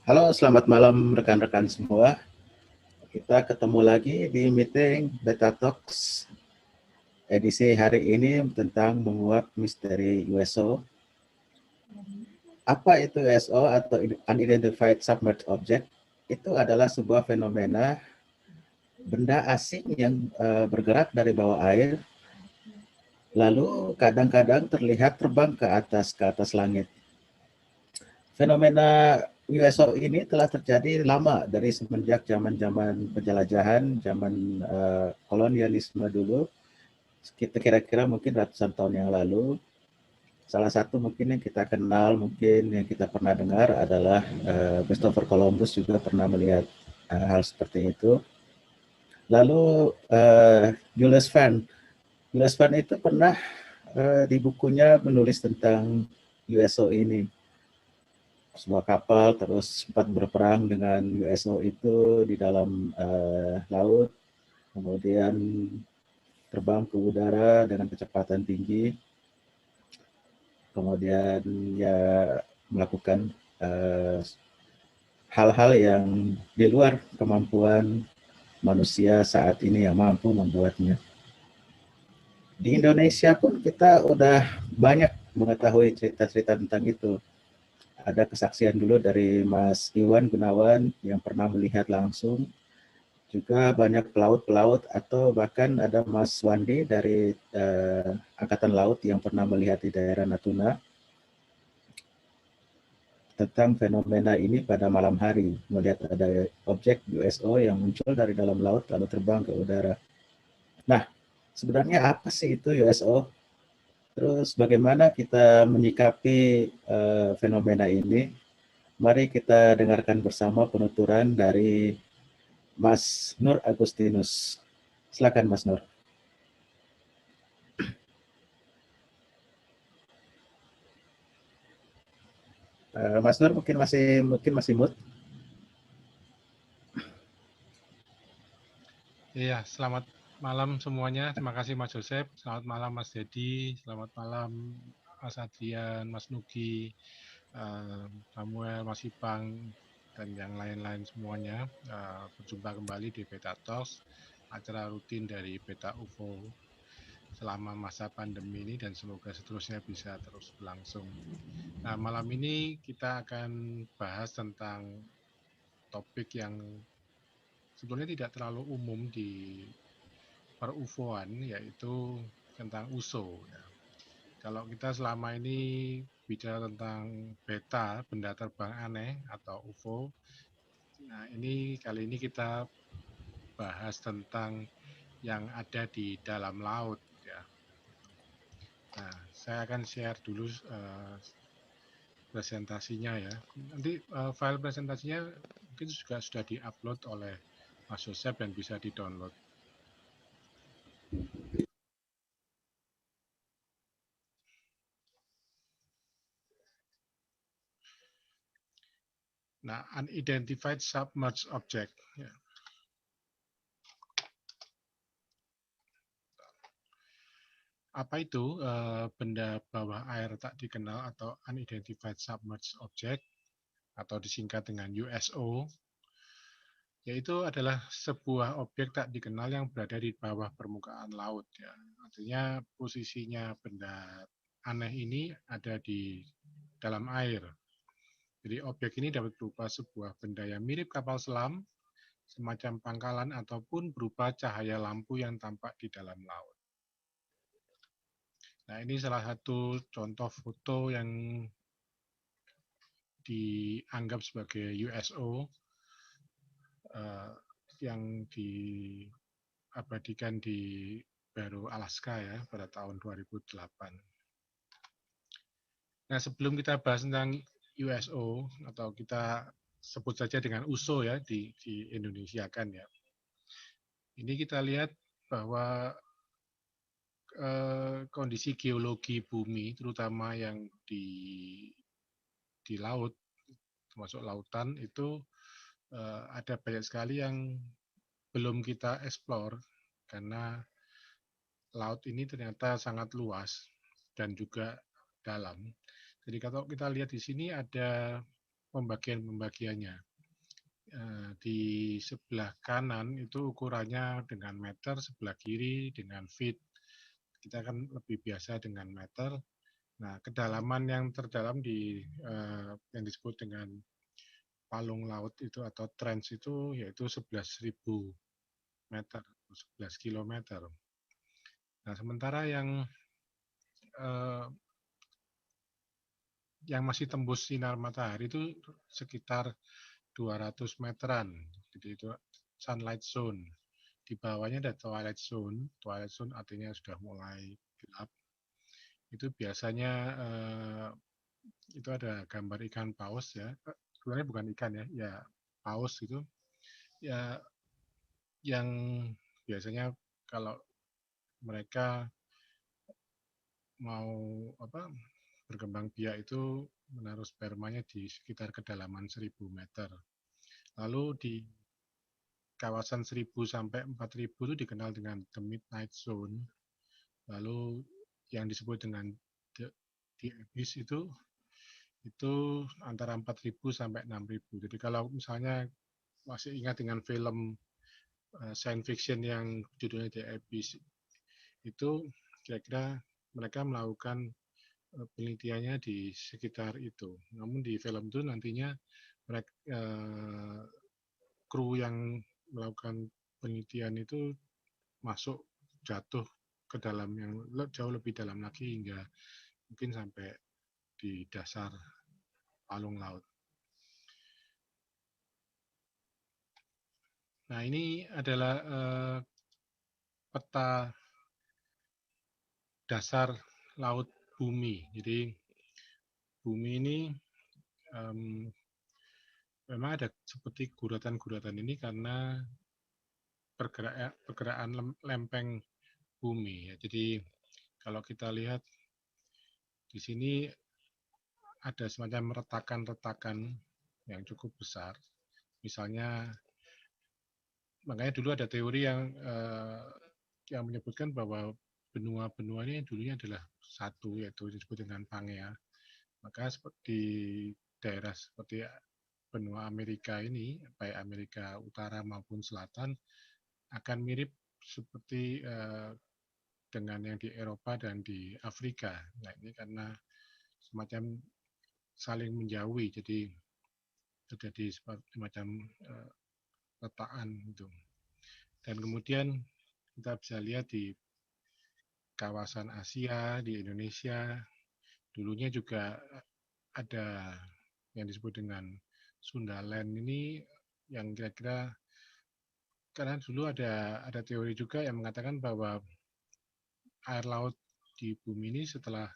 Halo, selamat malam rekan-rekan semua. Kita ketemu lagi di meeting Beta Talks edisi hari ini tentang menguak misteri USO. Apa itu USO atau Unidentified Submerged Object? Itu adalah sebuah fenomena benda asing yang bergerak dari bawah air, lalu kadang-kadang terlihat terbang ke atas langit. Fenomena USO ini telah terjadi lama dari semenjak zaman-zaman penjelajahan, zaman kolonialisme dulu, kita kira-kira mungkin ratusan tahun yang lalu. Salah satu mungkin yang kita kenal, mungkin yang kita pernah dengar adalah Christopher Columbus juga pernah melihat hal seperti itu. Lalu Jules Verne, Jules Verne itu pernah di bukunya menulis tentang USO ini. Sebuah kapal terus sempat berperang dengan USO itu di dalam laut, kemudian terbang ke udara dengan kecepatan tinggi, kemudian ya melakukan hal-hal yang di luar kemampuan manusia saat ini yang mampu membuatnya. Di Indonesia pun kita udah banyak mengetahui cerita-cerita tentang itu. Ada kesaksian dulu dari Mas Iwan Gunawan yang pernah melihat langsung, juga banyak pelaut-pelaut atau bahkan ada Mas Wandi dari Angkatan Laut yang pernah melihat di daerah Natuna tentang fenomena ini pada malam hari, melihat ada objek USO yang muncul dari dalam laut lalu terbang ke udara. Nah, sebenarnya apa sih itu USO? Terus bagaimana kita menyikapi fenomena ini? Mari kita dengarkan bersama penuturan dari Mas Nur Agustinus. Silakan Mas Nur. Mas Nur mungkin masih mood. Iya, selamat malam semuanya. Terima kasih Mas Joseph. Selamat malam Mas Dedi. Selamat malam Mas Adrian, Mas Nugi, Samuel, Mas Ipang, dan yang lain-lain semuanya. Berjumpa kembali di Beta Talks, acara rutin dari Beta UFO selama masa pandemi ini dan semoga seterusnya bisa terus berlangsung. Nah, malam ini kita akan bahas tentang topik yang sebetulnya tidak terlalu umum di per-UFO-an, yaitu tentang USO. Ya. Kalau kita selama ini bicara tentang beta, benda terbang aneh atau UFO, nah kali ini kita bahas tentang yang ada di dalam laut. Ya. Nah, saya akan share dulu presentasinya ya. Nanti file presentasinya mungkin juga sudah diupload oleh Mas Joseph dan bisa di-download. Nah, unidentified submerged object. Ya. Apa itu benda bawah air tak dikenal atau unidentified submerged object atau disingkat dengan USO? Yaitu adalah sebuah objek tak dikenal yang berada di bawah permukaan laut. Ya. Artinya posisinya benda aneh ini ada di dalam air. Jadi objek ini dapat berupa sebuah benda yang mirip kapal selam, semacam pangkalan ataupun berupa cahaya lampu yang tampak di dalam laut. Nah, ini salah satu contoh foto yang dianggap sebagai USO yang diabadikan di Barrow, Alaska ya pada tahun 2008. Nah, sebelum kita bahas tentang USO atau kita sebut saja dengan USO ya di Indonesia kan ya. Ini kita lihat bahwa kondisi geologi bumi terutama yang di laut termasuk lautan itu ada banyak sekali yang belum kita eksplor karena laut ini ternyata sangat luas dan juga dalam. Jadi kalau kita lihat di sini ada pembagiannya. Di sebelah kanan itu ukurannya dengan meter, sebelah kiri dengan feet. Kita kan lebih biasa dengan meter. Nah, kedalaman yang terdalam yang disebut dengan palung laut itu atau trench itu yaitu 11.000 meter, 11 kilometer. Nah, sementara yang masih tembus sinar matahari itu sekitar 200 meteran. Jadi itu sunlight zone. Di bawahnya ada twilight zone. Twilight zone artinya sudah mulai gelap. Itu biasanya itu ada gambar ikan paus ya. Sebenarnya bukan ikan ya, ya paus itu. Ya yang biasanya kalau mereka mau berkembang biak itu menaruh spermanya di sekitar kedalaman 1.000 meter. Lalu di kawasan 1.000 sampai 4.000 itu dikenal dengan the midnight zone. Lalu yang disebut dengan the abyss itu antara 4.000 sampai 6.000. Jadi kalau misalnya masih ingat dengan film science fiction yang judulnya The Abyss, itu kira-kira mereka melakukan penelitiannya di sekitar itu. Namun di film itu nantinya mereka kru yang melakukan penelitian itu masuk jatuh ke dalam yang jauh lebih dalam lagi hingga mungkin sampai di dasar palung laut. Nah, ini adalah peta dasar laut bumi. Jadi bumi ini memang ada seperti guratan-guratan ini karena pergerakan lempeng bumi. Ya. Jadi kalau kita lihat di sini ada semacam retakan-retakan yang cukup besar. Misalnya, makanya dulu ada teori yang menyebutkan bahwa benua-benua ini dulunya adalah satu, yaitu disebut dengan Pangea. Maka seperti daerah seperti benua Amerika ini, baik Amerika Utara maupun Selatan, akan mirip seperti dengan yang di Eropa dan di Afrika. Nah, ini karena semacam saling menjauhi, jadi terjadi semacam letaan itu. Dan kemudian kita bisa lihat di kawasan Asia, di Indonesia, dulunya juga ada yang disebut dengan Sundaland ini yang kira-kira karena dulu ada teori juga yang mengatakan bahwa air laut di bumi ini setelah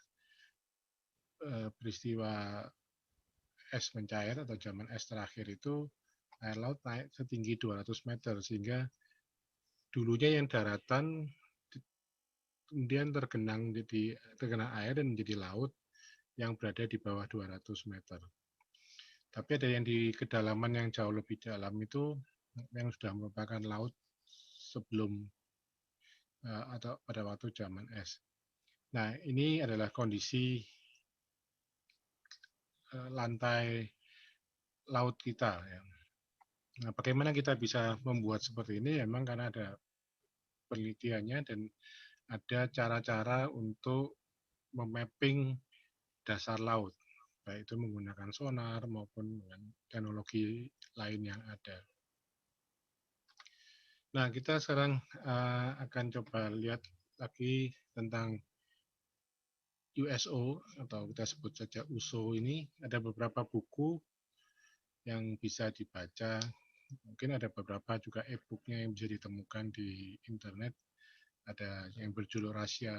peristiwa es mencair atau zaman es terakhir itu air laut naik setinggi 200 meter sehingga dulunya yang daratan kemudian tergenang air dan menjadi laut yang berada di bawah 200 meter. Tapi ada yang di kedalaman yang jauh lebih dalam itu yang sudah merupakan laut sebelum atau pada waktu zaman es. Nah, ini adalah kondisi lantai laut kita. Ya. Nah, bagaimana kita bisa membuat seperti ini? Memang karena ada penelitiannya dan ada cara-cara untuk memapping dasar laut, baik itu menggunakan sonar maupun dengan teknologi lain yang ada. Nah, kita sekarang akan coba lihat lagi tentang USO atau kita sebut saja USO ini. Ada beberapa buku yang bisa dibaca. Mungkin ada beberapa juga e-booknya yang bisa ditemukan di internet. Ada yang berjudul Rahasia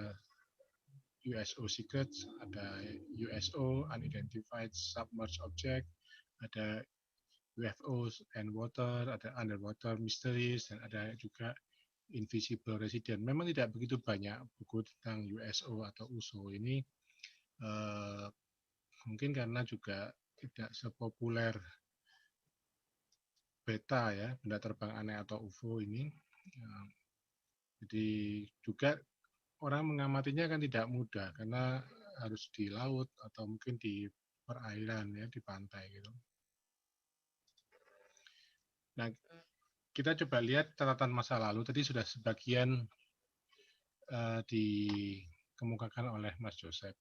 USO Secrets, ada USO Unidentified Submerged Object, ada UFOs and Water, ada Underwater Mysteries, dan ada juga Invisible Resident. Memang tidak begitu banyak buku tentang USO atau USO ini, mungkin karena juga tidak sepopuler beta ya, benda terbang aneh atau UFO ini. Jadi juga orang mengamatinya kan tidak mudah karena harus di laut atau mungkin di perairan ya, di pantai gitu. Nah, kita coba lihat catatan masa lalu. Tadi sudah sebagian dikemukakan oleh Mas Joseph.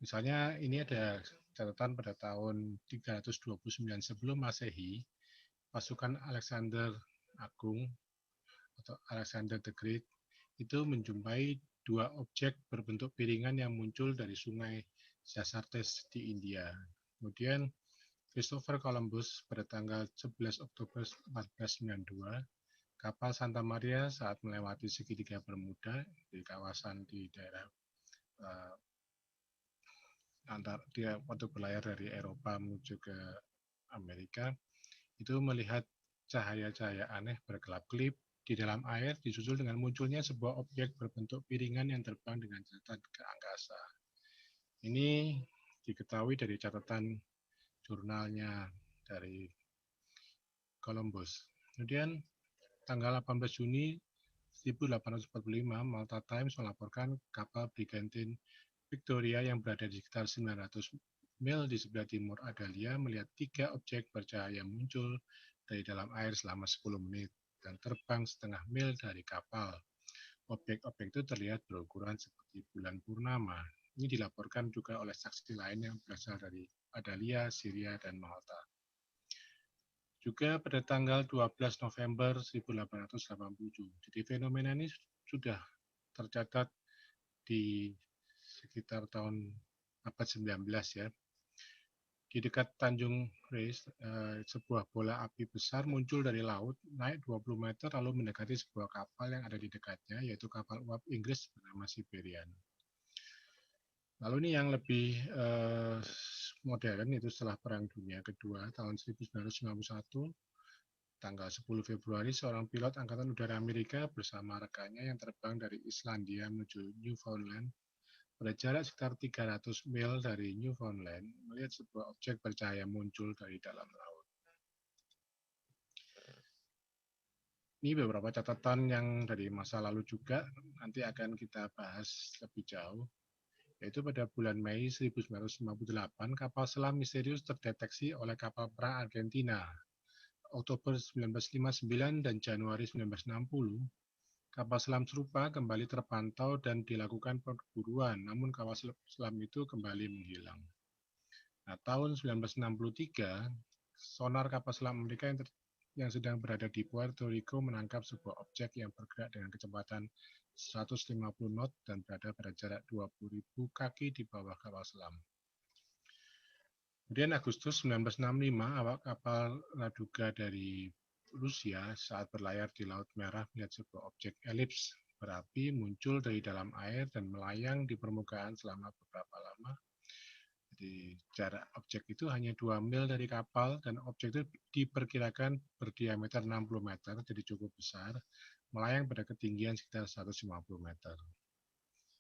Misalnya ini ada catatan pada tahun 329 sebelum Masehi, pasukan Alexander Agung atau Alexander the Great itu menjumpai dua objek berbentuk piringan yang muncul dari sungai Jaxartes di India. Kemudian Christopher Columbus pada tanggal 11 Oktober 1492, kapal Santa Maria saat melewati segitiga Bermuda di kawasan di daerah dia waktu berlayar dari Eropa menuju ke Amerika, itu melihat cahaya-cahaya aneh berkelap-kelip di dalam air disusul dengan munculnya sebuah objek berbentuk piringan yang terbang dengan cepat ke angkasa. Ini diketahui dari catatan jurnalnya dari Columbus. Kemudian tanggal 18 Juni 1845, Malta Times melaporkan kapal Brigantine Victoria yang berada di sekitar 900 mil di sebelah timur Adalia melihat tiga objek bercahaya muncul dari dalam air selama 10 menit dan terbang setengah mil dari kapal. Objek-objek itu terlihat berukuran seperti bulan purnama. Ini dilaporkan juga oleh saksi lain yang berasal dari Adalia, Syria, dan Malta. Juga pada tanggal 12 November 1887. Jadi fenomena ini sudah tercatat di sekitar tahun abad 19 ya. Di dekat Tanjung Reis, sebuah bola api besar muncul dari laut, naik 20 meter lalu mendekati sebuah kapal yang ada di dekatnya, yaitu kapal uap Inggris bernama Siberian. Lalu ini yang lebih modern itu setelah Perang Dunia Kedua tahun 1991, tanggal 10 Februari, seorang pilot Angkatan Udara Amerika bersama rekannya yang terbang dari Islandia menuju Newfoundland pada jarak sekitar 300 mil dari Newfoundland, melihat sebuah objek bercahaya muncul dari dalam laut. Ini beberapa catatan yang dari masa lalu juga, nanti akan kita bahas lebih jauh. Yaitu pada bulan Mei 1958, kapal selam misterius terdeteksi oleh kapal perang Argentina. Oktober 1959 dan Januari 1960, kapal selam serupa kembali terpantau dan dilakukan perburuan, namun kapal selam itu kembali menghilang. Nah, tahun 1963, sonar kapal selam Amerika yang sedang berada di Puerto Rico menangkap sebuah objek yang bergerak dengan kecepatan 150 knot dan berada pada jarak 20.000 kaki di bawah kapal selam. Kemudian Agustus 1965, awak kapal Ladoga dari Rusia saat berlayar di Laut Merah melihat sebuah objek elips berapi muncul dari dalam air dan melayang di permukaan selama beberapa lama. Jadi jarak objek itu hanya 2 mil dari kapal dan objek itu diperkirakan berdiameter 60 meter, jadi cukup besar, melayang pada ketinggian sekitar 150 meter.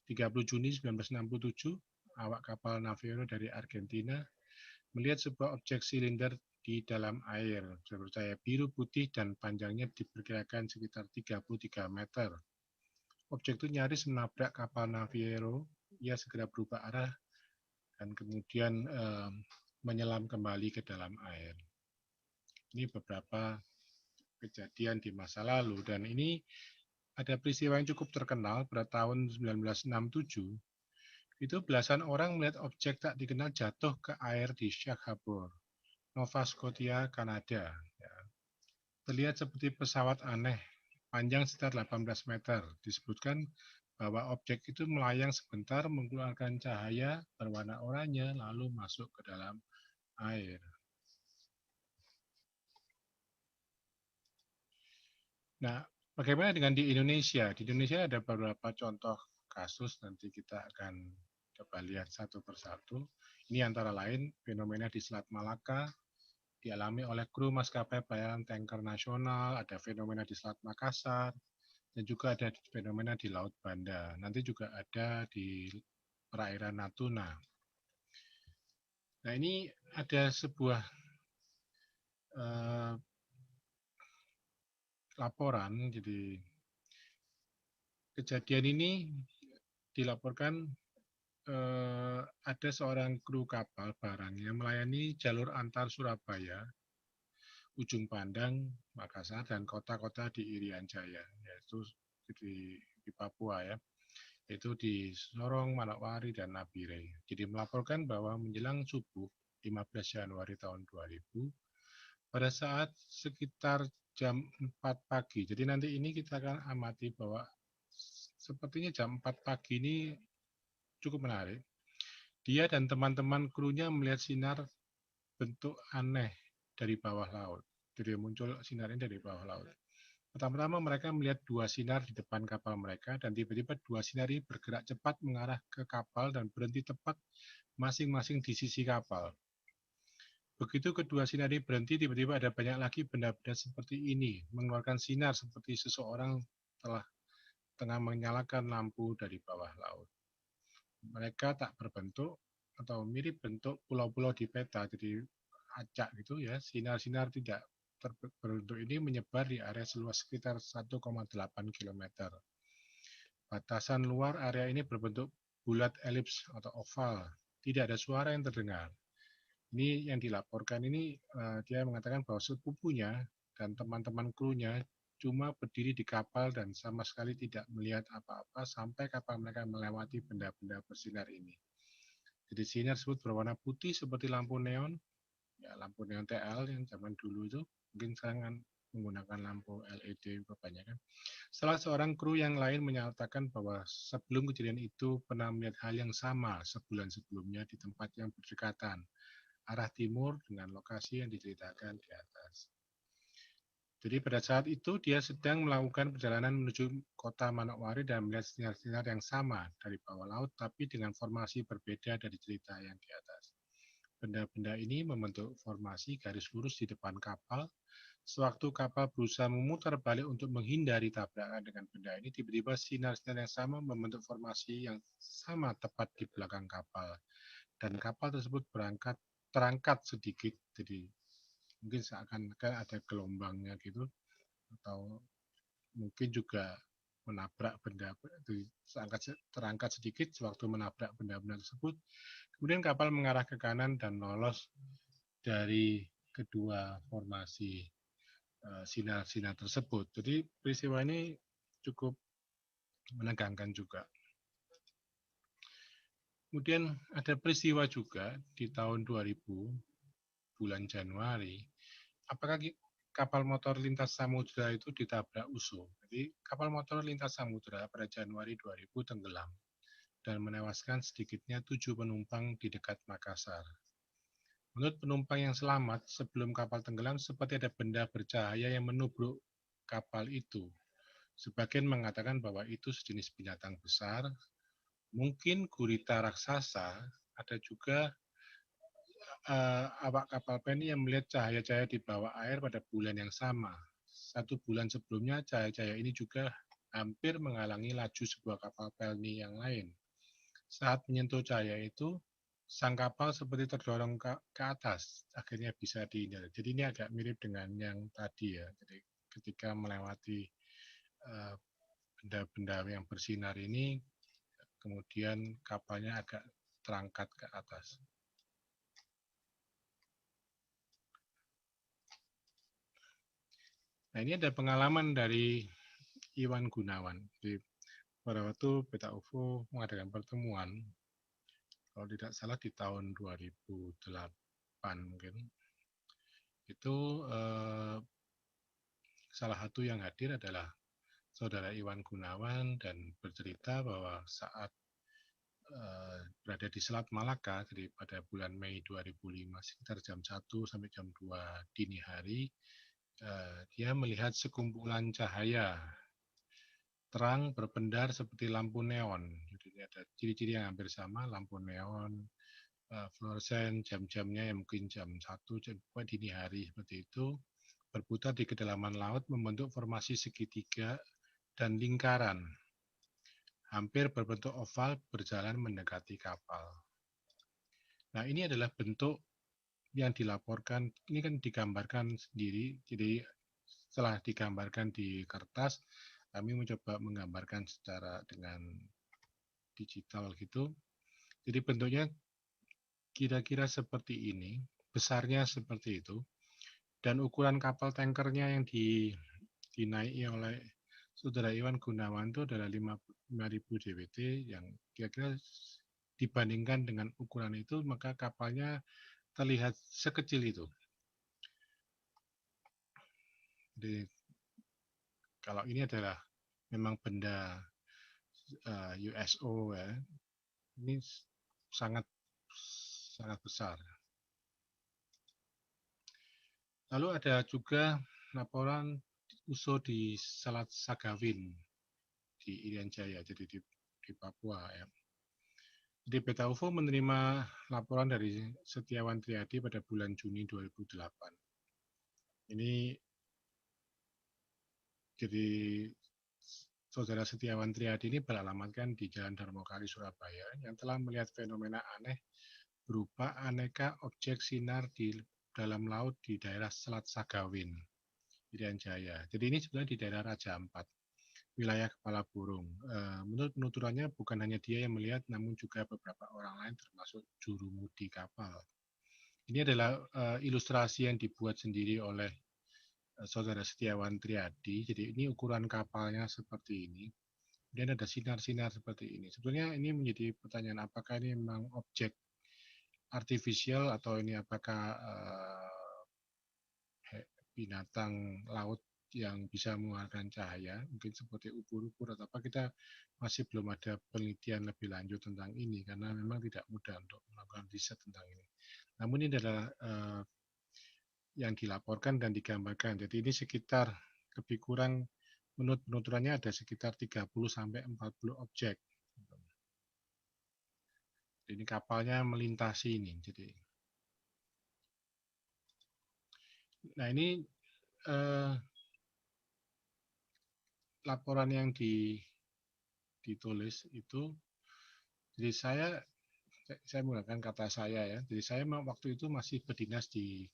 30 Juni 1967, awak kapal Naviero dari Argentina melihat sebuah objek silinder di dalam air bercahaya biru putih dan panjangnya diperkirakan sekitar 33 meter. Objek itu nyaris menabrak kapal Naviero. Ia segera berubah arah dan kemudian menyelam kembali ke dalam air. Ini beberapa kejadian di masa lalu dan ini ada peristiwa yang cukup terkenal pada tahun 1967. Itu belasan orang melihat objek tak dikenal jatuh ke air di Shag Harbor, Nova Scotia, Kanada. Ya. Terlihat seperti pesawat aneh, panjang sekitar 18 meter. Disebutkan bahwa objek itu melayang sebentar, mengeluarkan cahaya berwarna oranye, lalu masuk ke dalam air. Nah, bagaimana dengan di Indonesia? Di Indonesia ada beberapa contoh kasus, nanti kita akan coba lihat satu persatu. Ini antara lain fenomena di Selat Malaka, dialami oleh kru maskapai pelayaran tanker nasional, ada fenomena di Selat Makassar, dan juga ada fenomena di Laut Banda. Nanti juga ada di perairan Natuna. Nah, ini ada sebuah laporan, jadi kejadian ini dilaporkan ada seorang kru kapal barang yang melayani jalur antar Surabaya ujung pandang Makassar dan kota-kota di Irian Jaya, yaitu di Papua ya, yaitu di Sorong, Manokwari, dan Nabire. Jadi melaporkan bahwa menjelang subuh 15 Januari tahun 2000, pada saat sekitar jam 4 pagi, jadi nanti ini kita akan amati bahwa sepertinya jam 4 pagi ini cukup menarik. Dia dan teman-teman krunya melihat sinar bentuk aneh dari bawah laut. Jadi muncul sinar ini dari bawah laut. Pertama-tama mereka melihat dua sinar di depan kapal mereka dan tiba-tiba dua sinar ini bergerak cepat mengarah ke kapal dan berhenti tepat masing-masing di sisi kapal. Begitu kedua sinar ini berhenti, tiba-tiba ada banyak lagi benda-benda seperti ini mengeluarkan sinar seperti seseorang tengah menyalakan lampu dari bawah laut. Mereka tak berbentuk atau mirip bentuk pulau-pulau di peta, jadi acak gitu ya. Sinar-sinar tidak berbentuk ini menyebar di area seluas sekitar 1,8 km. Batasan luar area ini berbentuk bulat elips atau oval. Tidak ada suara yang terdengar. Ini yang dilaporkan ini dia mengatakan bahwa sepupunya dan teman-teman krunya cuma berdiri di kapal dan sama sekali tidak melihat apa-apa sampai kapal mereka melewati benda-benda bersinar ini. Jadi sinar tersebut berwarna putih seperti lampu neon, ya lampu neon TL yang zaman dulu itu, mungkin sekarang kan menggunakan lampu LED kebanyakan. Salah seorang kru yang lain menyatakan bahwa sebelum kejadian itu pernah melihat hal yang sama sebulan sebelumnya di tempat yang berdekatan, arah timur dengan lokasi yang diceritakan di atas. Jadi pada saat itu dia sedang melakukan perjalanan menuju kota Manokwari dan melihat sinar-sinar yang sama dari bawah laut tapi dengan formasi berbeda dari cerita yang di atas. Benda-benda ini membentuk formasi garis lurus di depan kapal. Sewaktu kapal berusaha memutar balik untuk menghindari tabrakan dengan benda ini, tiba-tiba sinar-sinar yang sama membentuk formasi yang sama tepat di belakang kapal. Dan kapal tersebut terangkat sedikit, jadi mungkin seakan-akan ada gelombangnya gitu, atau mungkin juga menabrak benda, terangkat sedikit sewaktu menabrak benda-benda tersebut. Kemudian kapal mengarah ke kanan dan lolos dari kedua formasi sinar-sinar tersebut. Jadi peristiwa ini cukup menegangkan juga. Kemudian ada peristiwa juga di tahun 2000, bulan Januari, apakah kapal motor lintas samudra itu ditabrak USO. Jadi kapal motor lintas samudra pada Januari 2000 tenggelam dan menewaskan sedikitnya 7 penumpang di dekat Makassar. Menurut penumpang yang selamat, sebelum kapal tenggelam seperti ada benda bercahaya yang menubruk kapal itu. Sebagian mengatakan bahwa itu sejenis binatang besar, mungkin gurita raksasa, ada juga awak kapal Penny yang melihat cahaya-cahaya di bawah air pada bulan yang sama. 1 bulan sebelumnya, cahaya-cahaya ini juga hampir menghalangi laju sebuah kapal Penny yang lain. Saat menyentuh cahaya itu, sang kapal seperti terdorong ke atas, akhirnya bisa dihindari. Jadi ini agak mirip dengan yang tadi ya. Jadi ketika melewati benda-benda yang bersinar ini, kemudian kapalnya agak terangkat ke atas. Nah, ini ada pengalaman dari Iwan Gunawan. Jadi, pada waktu Beta UFO mengadakan pertemuan, kalau tidak salah di tahun 2008 mungkin, itu salah satu yang hadir adalah Saudara Iwan Gunawan dan bercerita bahwa saat berada di Selat Malaka, jadi pada bulan Mei 2005, sekitar jam 1 sampai jam 2 dini hari, dia melihat sekumpulan cahaya terang berpendar seperti lampu neon. Jadi ada ciri-ciri yang hampir sama, lampu neon, fluoresen, jam-jamnya yang mungkin jam 1, jam 2 dini hari seperti itu, berputar di kedalaman laut membentuk formasi segitiga dan lingkaran, hampir berbentuk oval berjalan mendekati kapal. Nah, ini adalah bentuk yang dilaporkan, ini kan digambarkan sendiri, jadi setelah digambarkan di kertas, kami mencoba menggambarkan secara dengan digital gitu. Jadi bentuknya kira-kira seperti ini, besarnya seperti itu, Dan ukuran kapal tankernya yang dinaiki oleh Saudara Iwan Gunawan itu adalah 5.000 dwt, yang kira-kira dibandingkan dengan ukuran itu, maka kapalnya terlihat sekecil itu. Jadi kalau ini adalah memang benda USO ya, ini sangat besar. Lalu ada juga laporan USO di Selat Sagawin di Irian Jaya, jadi di Papua ya. Jadi Beta UFO menerima laporan dari Setiawan Triadi pada bulan Juni 2008. Ini jadi Saudara Setiawan Triadi ini beralamatkan di Jalan Darmokali, Surabaya, yang telah melihat fenomena aneh berupa aneka objek sinar di dalam laut di daerah Selat Sagawin, Irian Jaya. Jadi ini sebenarnya di daerah Raja Ampat, wilayah Kepala Burung. Menurut penuturannya bukan hanya dia yang melihat, namun juga beberapa orang lain termasuk jurumudi kapal. Ini adalah ilustrasi yang dibuat sendiri oleh Saudara Setiawan Triadi. Jadi ini ukuran kapalnya seperti ini. Kemudian ada sinar-sinar seperti ini. Sebenarnya ini menjadi pertanyaan, apakah ini memang objek artifisial atau ini apakah binatang laut yang bisa mengeluarkan cahaya, mungkin seperti ubur-ubur atau apa, kita masih belum ada penelitian lebih lanjut tentang ini karena memang tidak mudah untuk melakukan riset tentang ini. Namun ini adalah yang dilaporkan dan digambarkan. Jadi ini sekitar lebih kurang, menurut penuturannya ada sekitar 30 sampai 40 objek. Ini kapalnya melintasi ini. Jadi, nah ini laporan yang ditulis itu. Jadi saya menggunakan kata saya ya. Jadi saya waktu itu masih berdinas di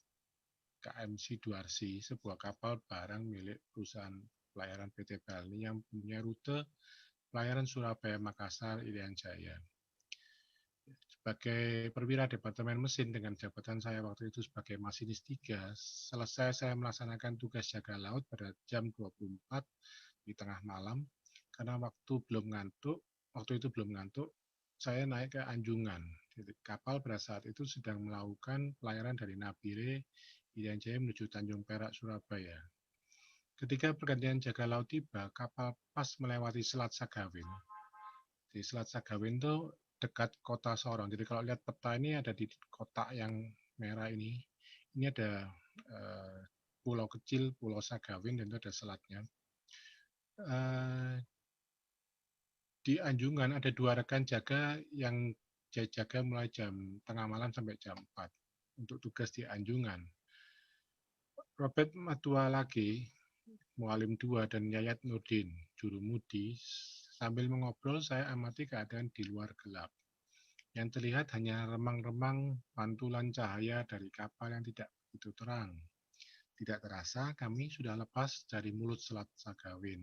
KMC Duarsi, sebuah kapal barang milik perusahaan pelayaran PT Balni yang punya rute pelayaran Surabaya, Makassar, Irian Jaya. Sebagai perwira Departemen Mesin dengan jabatan saya waktu itu sebagai masinis 3, selesai saya melaksanakan tugas jaga laut pada jam 24 di tengah malam, karena waktu itu belum ngantuk, saya naik ke Anjungan. Jadi, kapal pada saat itu sedang melakukan pelayaran dari Nabire, Irian Jaya menuju Tanjung Perak, Surabaya. Ketika pergantian jaga laut tiba, kapal pas melewati Selat Sagawin. Di Selat Sagawin itu dekat kota Sorong. Jadi kalau lihat peta ini ada di kotak yang merah ini ada pulau kecil, Pulau Sagawin, dan itu ada selatnya. Di Anjungan ada 2 rekan jaga yang jaga mulai jam tengah malam sampai jam 4 untuk tugas di Anjungan. Robert Matualagi, Mualim 2, dan Yayat Nurdin, jurumudi, sambil mengobrol saya amati keadaan di luar gelap. Yang terlihat hanya remang-remang pantulan cahaya dari kapal yang tidak begitu terang. Tidak terasa kami sudah lepas dari mulut Selat Sagawin.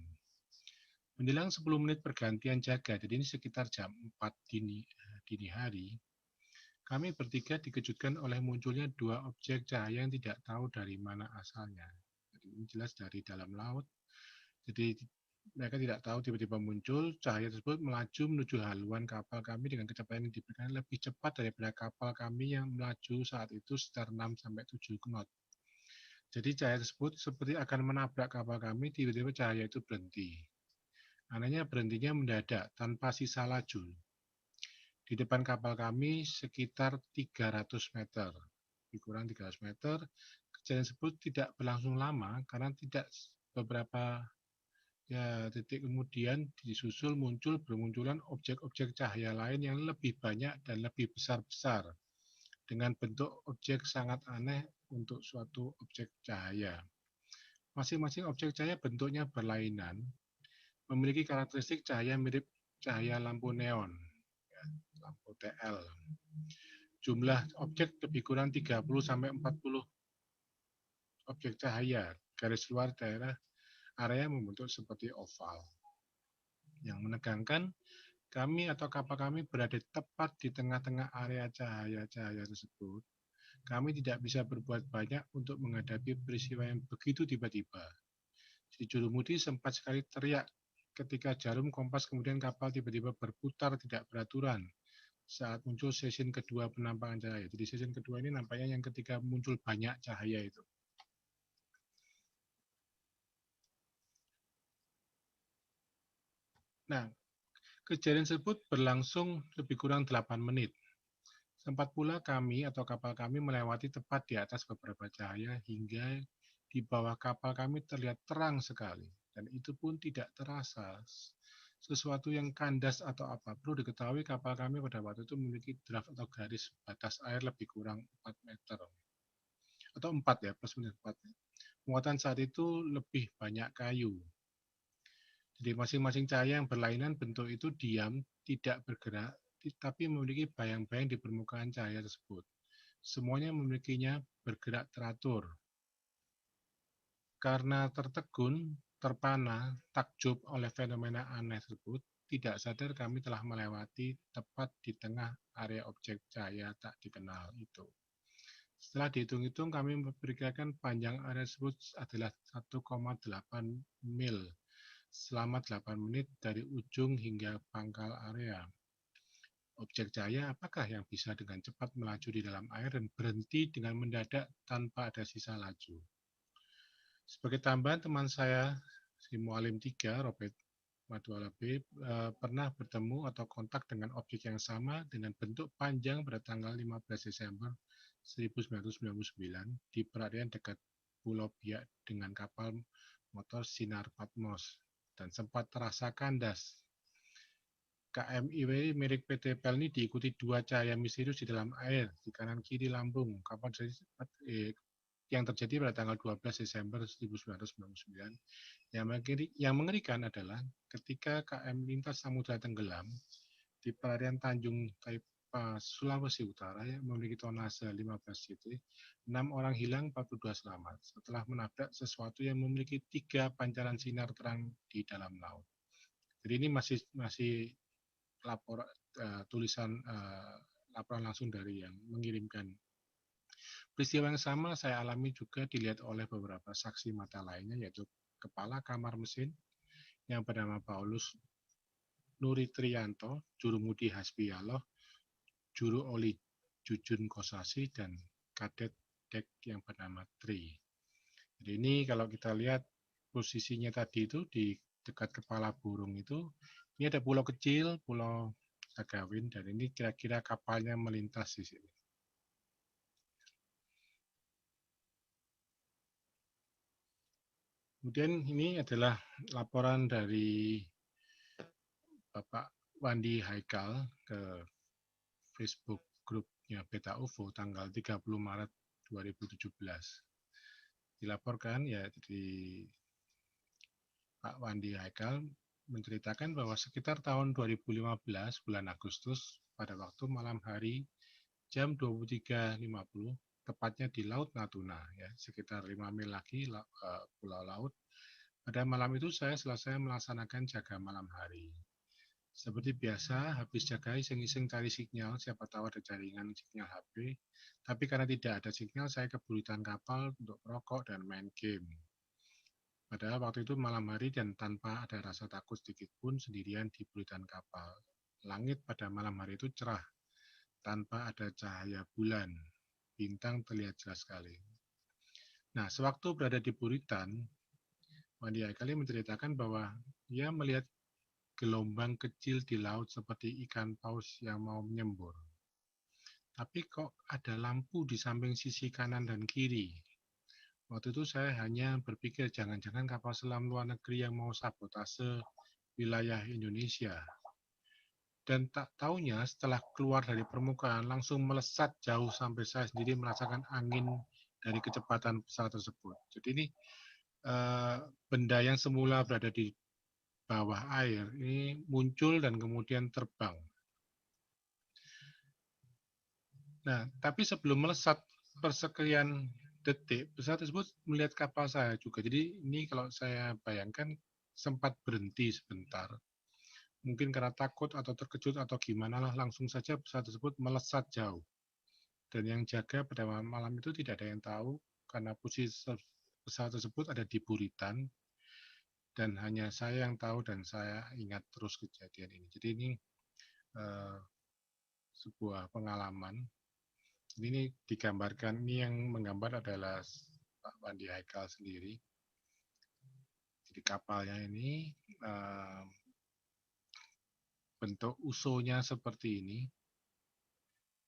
Menjelang 10 menit pergantian jaga, jadi ini sekitar jam 4 dini hari, kami bertiga dikejutkan oleh munculnya 2 objek cahaya yang tidak tahu dari mana asalnya. Jadi ini jelas dari dalam laut. Jadi mereka tidak tahu, tiba-tiba muncul, cahaya tersebut melaju menuju haluan kapal kami dengan kecepatan yang diberikan lebih cepat daripada kapal kami yang melaju saat itu sekitar 6-7 knot. Jadi cahaya tersebut seperti akan menabrak kapal kami, tiba-tiba cahaya itu berhenti. Anehnya berhentinya mendadak, tanpa sisa laju. Di depan kapal kami sekitar 300 meter. Lebih kurang 300 meter. Kejadian tersebut tidak berlangsung lama, karena tidak beberapa detik kemudian disusul bermunculan objek-objek cahaya lain yang lebih banyak dan lebih besar-besar dengan bentuk objek sangat aneh untuk suatu objek cahaya. Masing-masing objek cahaya bentuknya berlainan, memiliki karakteristik cahaya mirip cahaya lampu neon, lampu TL. Jumlah objek lebih kurang 30-40 objek cahaya, garis luar daerah area membentuk seperti oval. Yang menegangkan, kami atau kapal kami berada tepat di tengah-tengah area cahaya-cahaya tersebut. Kami tidak bisa berbuat banyak untuk menghadapi peristiwa yang begitu tiba-tiba. Jadi jurumudi sempat sekali teriak ketika jarum kompas kemudian kapal tiba-tiba berputar tidak beraturan saat muncul sesin kedua penampangan cahaya. Jadi sesin kedua ini nampaknya yang ketika muncul banyak cahaya itu. Nah, kejadian tersebut berlangsung lebih kurang 8 menit. Sempat pula kami atau kapal kami melewati tepat di atas beberapa cahaya hingga di bawah kapal kami terlihat terang sekali. Dan itu pun tidak terasa sesuatu yang kandas atau apa. Perlu diketahui kapal kami pada waktu itu memiliki draft atau garis batas air lebih kurang 4 meter. Atau 4 ya, plus minus 4. Muatan saat itu lebih banyak kayu. Jadi masing-masing cahaya yang berlainan bentuk itu diam, tidak bergerak, tapi memiliki bayang-bayang di permukaan cahaya tersebut. Semuanya memilikinya bergerak teratur. Karena tertegun, terpana, takjub oleh fenomena aneh tersebut, tidak sadar kami telah melewati tepat di tengah area objek cahaya tak dikenal itu. Setelah dihitung-hitung, kami memperkirakan panjang area tersebut adalah 1,8 mil selama 8 menit dari ujung hingga pangkal area. Objek cahaya apakah yang bisa dengan cepat melaju di dalam air dan berhenti dengan mendadak tanpa ada sisa laju? Sebagai tambahan, teman saya, si Mualim 3, Robert Maduala B, pernah bertemu atau kontak dengan objek yang sama dengan bentuk panjang pada tanggal 15 Desember 1999 di perairan dekat Pulau Biak dengan kapal motor Sinar Patmos dan sempat terasa kandas. KMIW milik PT PEL ini diikuti 2 cahaya misterius di dalam air di kanan kiri lambung kapal yang terjadi pada tanggal 12 Desember 1999. Yang mengerikan adalah ketika KM lintas samudra tenggelam di perairan Tanjung Taipa, Sulawesi Utara yang memiliki tonase 15 titik, 6 orang hilang, 42 selamat setelah menabrak sesuatu yang memiliki 3 pancaran sinar terang di dalam laut. Jadi ini masih laporan langsung dari yang mengirimkan. Peristiwa yang sama saya alami juga dilihat oleh beberapa saksi mata lainnya, yaitu Kepala Kamar Mesin yang bernama Paulus Nuri Trianto, Jurumudi Hasbiyaloh, Juru Oli Jujun Kosasi, dan Kadet Dek yang bernama Tri. Jadi ini kalau kita lihat posisinya tadi itu di dekat kepala burung itu, ini ada pulau kecil, Pulau Sagawin, dan ini kira-kira kapalnya melintas di sini. Kemudian ini adalah laporan dari Bapak Wandi Haikal ke Facebook grupnya Beta UFO tanggal 30 Maret 2017. Dilaporkan ya dari Pak Wandi Haikal menceritakan bahwa sekitar tahun 2015 bulan Agustus pada waktu malam hari jam 23.50 tepatnya di Laut Natuna ya sekitar 5 mil lagi pulau laut. Pada malam itu saya selesai melaksanakan jaga malam hari. Seperti biasa, habis jaga iseng-iseng cari sinyal, siapa tahu ada jaringan sinyal HP. Tapi karena tidak ada sinyal, saya ke buritan kapal untuk merokok dan main game. Padahal waktu itu malam hari dan tanpa ada rasa takut sedikit pun sendirian di buritan kapal. Langit pada malam hari itu cerah, tanpa ada cahaya bulan. Bintang terlihat jelas sekali. Nah, sewaktu berada di buritan, Wandi Haikali menceritakan bahwa ia melihat gelombang kecil di laut seperti ikan paus yang mau menyembur. Tapi kok ada lampu di samping sisi kanan dan kiri. Waktu itu saya hanya berpikir jangan-jangan kapal selam luar negeri yang mau sabotase wilayah Indonesia. Dan tak taunya setelah keluar dari permukaan langsung melesat jauh sampai saya sendiri merasakan angin dari kecepatan pesawat tersebut. Jadi ini benda yang semula berada di bawah air ini muncul dan kemudian terbang. Nah, tapi sebelum melesat persekian detik, pesawat tersebut melihat kapal saya juga. Jadi ini kalau saya bayangkan sempat berhenti sebentar. Mungkin karena takut atau terkejut atau gimana lah, langsung saja pesawat tersebut melesat jauh. Dan yang jaga pada malam itu tidak ada yang tahu karena posisi pesawat tersebut ada di Buritan dan hanya saya yang tahu dan saya ingat terus kejadian ini. Jadi ini sebuah pengalaman. Ini digambarkan, ini yang menggambar adalah Pak Wandi Haikal sendiri. Jadi kapalnya ini bentuk usonya seperti ini,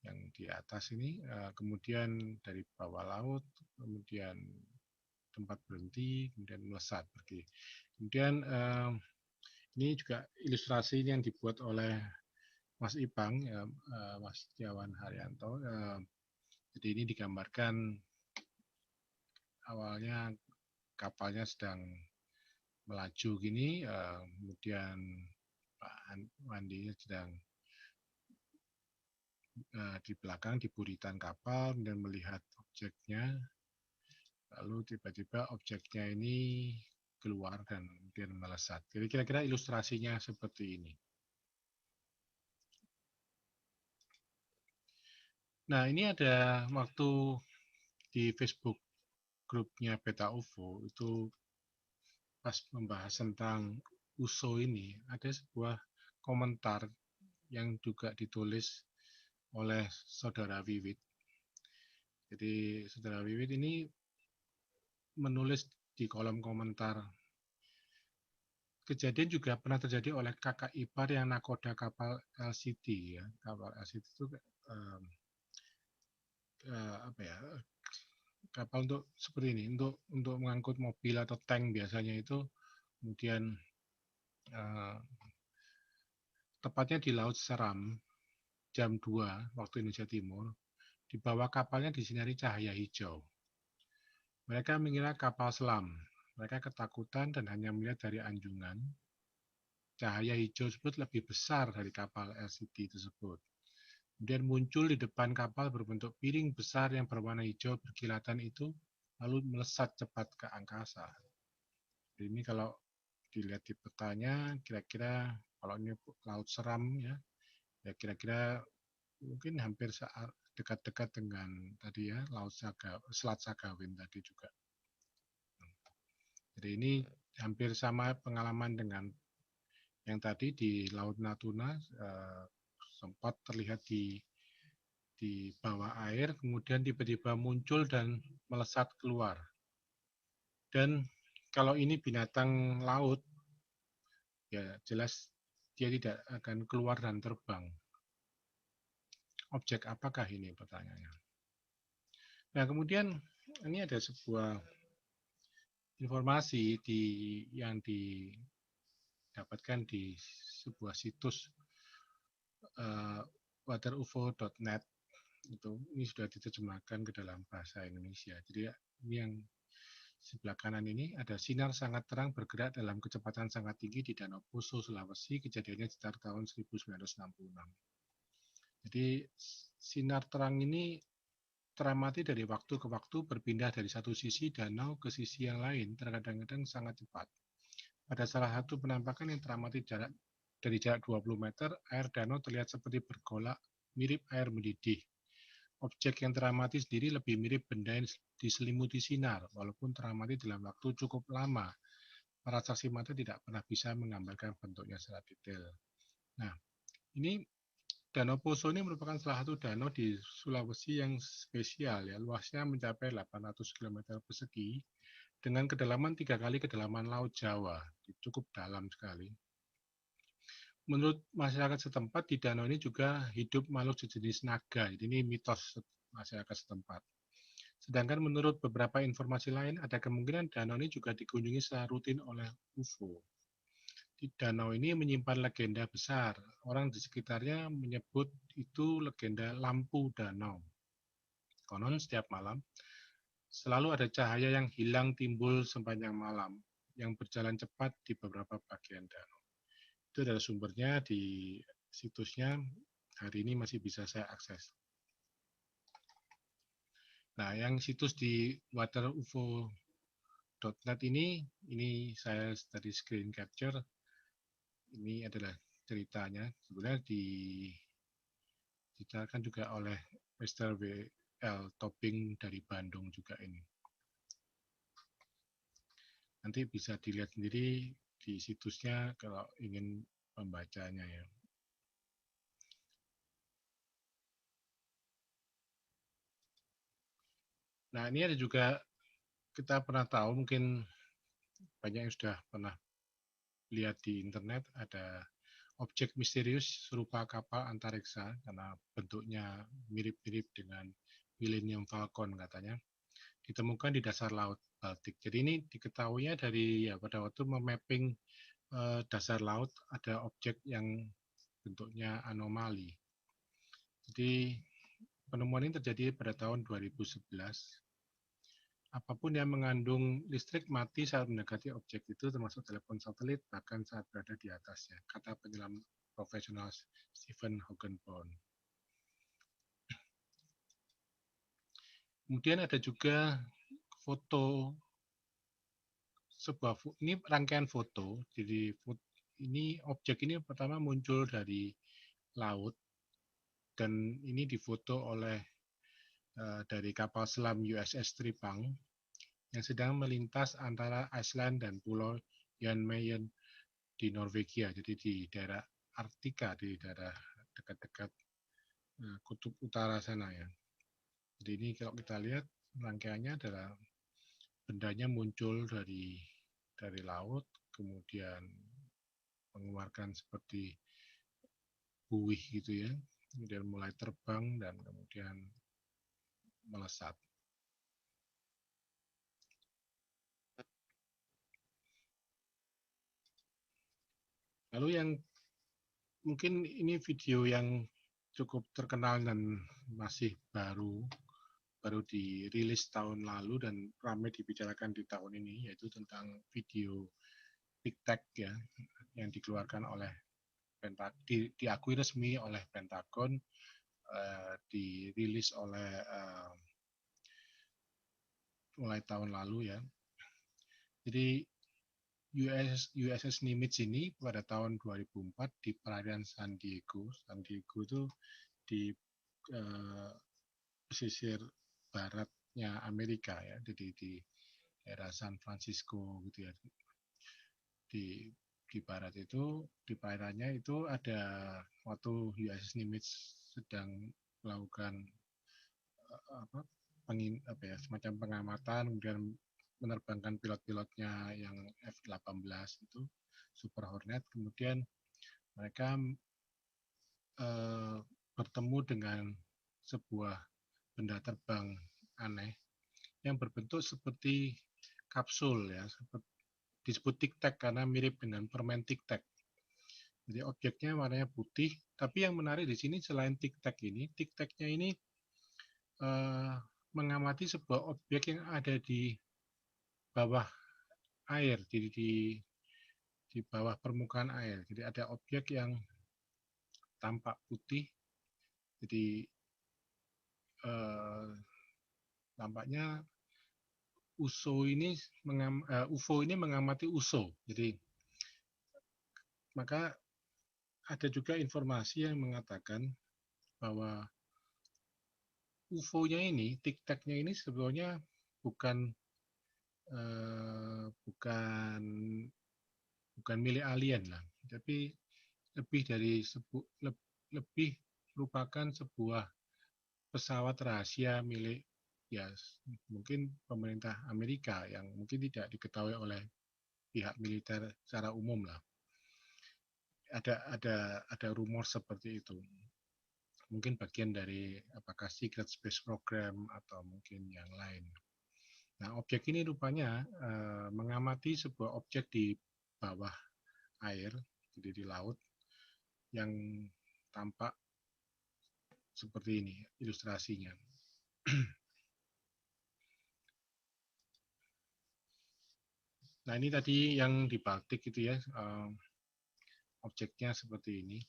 yang di atas ini, kemudian dari bawah laut, kemudian tempat berhenti, kemudian melesat pergi. Kemudian ini juga ilustrasi yang dibuat oleh Mas Ipang, ya, Mas Setiawan Haryanto. Jadi ini digambarkan awalnya kapalnya sedang melaju gini, kemudian Pak Wandi sedang di belakang di buritan kapal dan melihat objeknya, lalu tiba-tiba objeknya ini keluar dan kemudian melesat. Jadi kira-kira ilustrasinya seperti ini. Nah, ini ada waktu di Facebook grupnya Beta UFO itu pas membahas tentang USO ini, ada sebuah komentar yang juga ditulis oleh Saudara Wiwit. Jadi Saudara Wiwit ini menulis di kolom komentar, kejadian juga pernah terjadi oleh kakak ipar yang nakoda kapal LCT ya. Kapal LCT itu apa ya? Kapal untuk seperti ini, untuk mengangkut mobil atau tank biasanya itu, kemudian tepatnya di Laut Seram jam 2 waktu Indonesia Timur, di bawah kapalnya disinari cahaya hijau. Mereka mengira kapal selam. Mereka ketakutan dan hanya melihat dari anjungan. Cahaya hijau tersebut lebih besar dari kapal LCT tersebut. Kemudian muncul di depan kapal berbentuk piring besar yang berwarna hijau berkilatan itu, lalu melesat cepat ke angkasa. Ini kalau dilihat di petanya, kira-kira kalau ini Laut Seram ya, ya kira-kira mungkin hampir dekat-dekat dengan tadi ya Selat Sagawin tadi juga. Jadi ini hampir sama pengalaman dengan yang tadi di Laut Natuna, sempat terlihat di bawah air, kemudian tiba-tiba muncul dan melesat keluar. Dan kalau ini binatang laut, ya jelas dia tidak akan keluar dan terbang. Objek apakah ini pertanyaannya? Nah, kemudian ini ada sebuah informasi yang didapatkan di sebuah situs waterufo.net. Ini sudah diterjemahkan ke dalam bahasa Indonesia. Jadi ini yang sebelah kanan ini ada sinar sangat terang bergerak dalam kecepatan sangat tinggi di Danau Poso, Sulawesi. Kejadiannya sekitar tahun 1966. Jadi sinar terang ini teramati dari waktu ke waktu, berpindah dari satu sisi danau ke sisi yang lain, terkadang-kadang sangat cepat. Pada salah satu penampakan yang teramati dari jarak 20 meter, air danau terlihat seperti bergolak, mirip air mendidih. Objek yang teramati sendiri lebih mirip benda yang diselimuti sinar, walaupun teramati dalam waktu cukup lama. Para saksi mata tidak pernah bisa menggambarkan bentuknya secara detail. Nah, ini Danau Poso ini merupakan salah satu danau di Sulawesi yang spesial ya, luasnya mencapai 800 km persegi dengan kedalaman 3 kali kedalaman Laut Jawa, cukup dalam sekali. Menurut masyarakat setempat di danau ini juga hidup makhluk sejenis naga, ini mitos masyarakat setempat. Sedangkan menurut beberapa informasi lain, ada kemungkinan danau ini juga dikunjungi secara rutin oleh UFO. Di danau ini menyimpan legenda besar. Orang di sekitarnya menyebut itu legenda lampu danau. Konon setiap malam selalu ada cahaya yang hilang timbul sepanjang malam yang berjalan cepat di beberapa bagian danau. Itu adalah sumbernya di situsnya, hari ini masih bisa saya akses. Nah, yang situs di waterufo.net ini saya tadi screen capture. Ini adalah ceritanya. Sebenarnya di Dijelaskan juga oleh Mr. W.L. Tobing dari Bandung juga ini. Nanti bisa dilihat sendiri di situsnya kalau ingin membacanya ya. Nah, ini ada juga, kita pernah tahu, mungkin banyak yang sudah pernah lihat di internet, ada objek misterius serupa kapal antariksa karena bentuknya mirip-mirip dengan Millennium Falcon katanya, ditemukan di dasar laut Baltik. Jadi ini diketahuinya dari ya pada waktu memapping dasar laut ada objek yang bentuknya anomali. Jadi penemuan ini terjadi pada tahun 2011. Apapun yang mengandung listrik mati saat mendekati objek itu, termasuk telepon satelit, bahkan saat berada di atasnya, kata penyelam profesional Stephen Hoggenborn. Kemudian ada juga foto, ini rangkaian foto. Jadi ini objek ini pertama muncul dari laut dan ini difoto oleh dari kapal selam USS Tripang yang sedang melintas antara Iceland dan Pulau Jan Mayen di Norwegia, jadi di daerah Arktika, di daerah dekat-dekat kutub utara sana ya. Jadi ini kalau kita lihat rangkaiannya adalah bendanya muncul dari laut, kemudian mengeluarkan seperti buih gitu ya, kemudian mulai terbang dan kemudian melesat. Lalu yang mungkin ini video yang cukup terkenal dan masih baru dirilis tahun lalu dan ramai dibicarakan di tahun ini, yaitu tentang video Tic Tac ya, yang dikeluarkan oleh diakui resmi oleh Pentagon, dirilis oleh mulai tahun lalu ya. Jadi USS Nimitz ini pada tahun 2004 di perairan San Diego. San Diego itu di pesisir baratnya Amerika ya, jadi di daerah San Francisco gitu ya. Di barat itu, di perairannya itu ada waktu USS Nimitz sedang melakukan semacam pengamatan, kemudian menerbangkan pilot-pilotnya yang F-18 itu Super Hornet, kemudian mereka bertemu dengan sebuah benda terbang aneh yang berbentuk seperti kapsul ya, disebut Tic Tac karena mirip dengan permen Tic Tac. Jadi objeknya warnanya putih, tapi yang menarik di sini selain Tic Tac ini, Tic Tac-nya ini mengamati sebuah objek yang ada di bawah air, di bawah permukaan air. Jadi ada objek yang tampak putih, jadi tampaknya UFO ini mengamati USO. Jadi maka ada juga informasi yang mengatakan bahwa UFO-nya ini, Tic Tac-nya ini sebenarnya bukan milik alien lah, tapi lebih merupakan sebuah pesawat rahasia milik ya mungkin pemerintah Amerika yang mungkin tidak diketahui oleh pihak militer secara umum lah. Ada rumor seperti itu. Mungkin bagian dari apakah Secret Space Program atau mungkin yang lain. Nah, objek ini rupanya mengamati sebuah objek di bawah air, jadi di laut, yang tampak seperti ini ilustrasinya. Nah, ini tadi yang di Baltik gitu ya, objeknya seperti ini.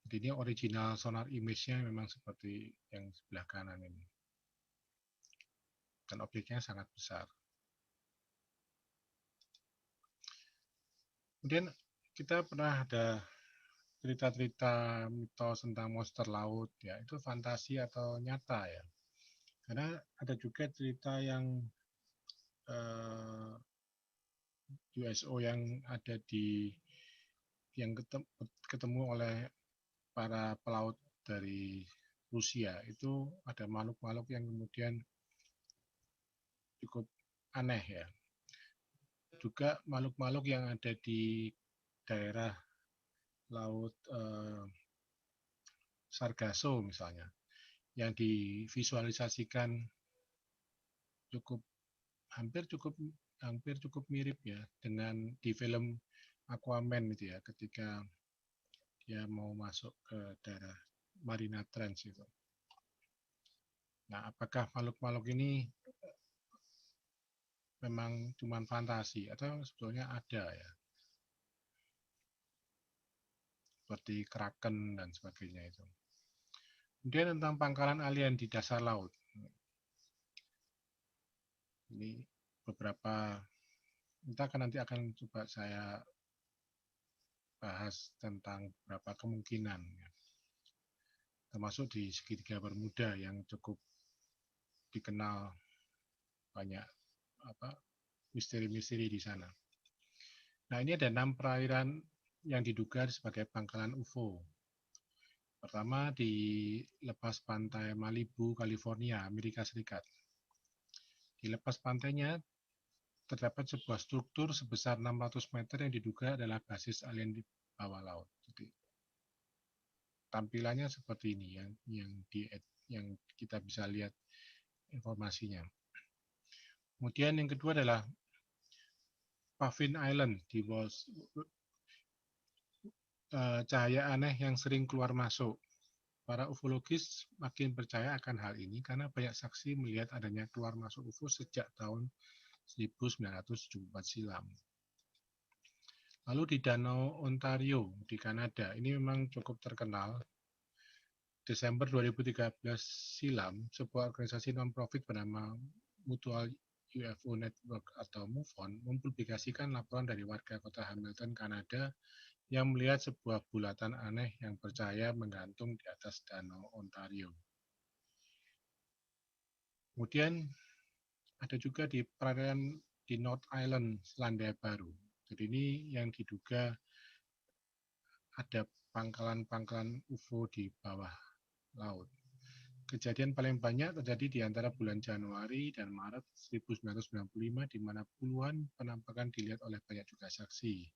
Jadi ini original sonar image-nya memang seperti yang sebelah kanan ini. Dan objeknya sangat besar. Kemudian kita pernah ada cerita-cerita mitos tentang monster laut ya, itu fantasi atau nyata ya. Karena ada juga cerita yang USO yang ada yang ketemu oleh para pelaut dari Rusia, itu ada makhluk-makhluk yang kemudian cukup aneh ya. Juga makhluk-makhluk yang ada di daerah laut Sargasso misalnya, yang divisualisasikan cukup hampir cukup mirip ya dengan di film Aquaman itu ya, ketika dia mau masuk ke daerah Marina Trench itu. Nah, apakah makhluk-makhluk ini memang cuma fantasi atau sebetulnya ada ya, seperti kraken dan sebagainya itu. Kemudian tentang pangkalan alien di dasar laut. Ini beberapa, nanti akan coba saya bahas tentang beberapa kemungkinan, ya. Termasuk di segitiga Bermuda yang cukup dikenal banyak misteri-misteri di sana. Nah, ini ada 6 perairan yang diduga sebagai pangkalan UFO. Pertama di lepas pantai Malibu, California, Amerika Serikat. Di lepas pantainya terdapat sebuah struktur sebesar 600 meter yang diduga adalah basis alien di bawah laut. Jadi, tampilannya seperti ini yang kita bisa lihat informasinya. Kemudian yang kedua adalah Puffin Island di bawah cahaya aneh yang sering keluar masuk. Para ufologis makin percaya akan hal ini karena banyak saksi melihat adanya keluar masuk UFO sejak tahun 1974 silam. Lalu di Danau Ontario di Kanada, ini memang cukup terkenal. Desember 2013 silam, sebuah organisasi non-profit bernama Mutual UFO Network atau MUFON mempublikasikan laporan dari warga kota Hamilton, Kanada yang melihat sebuah bulatan aneh yang bercahaya menggantung di atas Danau Ontario. Kemudian ada juga di perairan di North Island, Selandia Baru. Jadi ini yang diduga ada pangkalan-pangkalan UFO di bawah laut. Kejadian paling banyak terjadi di antara bulan Januari dan Maret 1995, di mana puluhan penampakan dilihat oleh banyak juga saksi.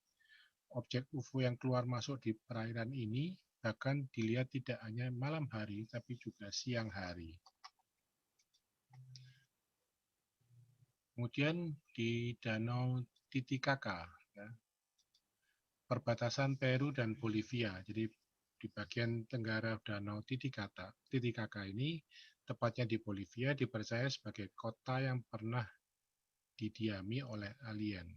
Objek UFO yang keluar masuk di perairan ini bahkan dilihat tidak hanya malam hari, tapi juga siang hari. Kemudian di Danau Titicaca, ya, perbatasan Peru dan Bolivia. Jadi di bagian tenggara Danau Titicaca ini, tepatnya di Bolivia, dipercaya sebagai kota yang pernah didiami oleh alien.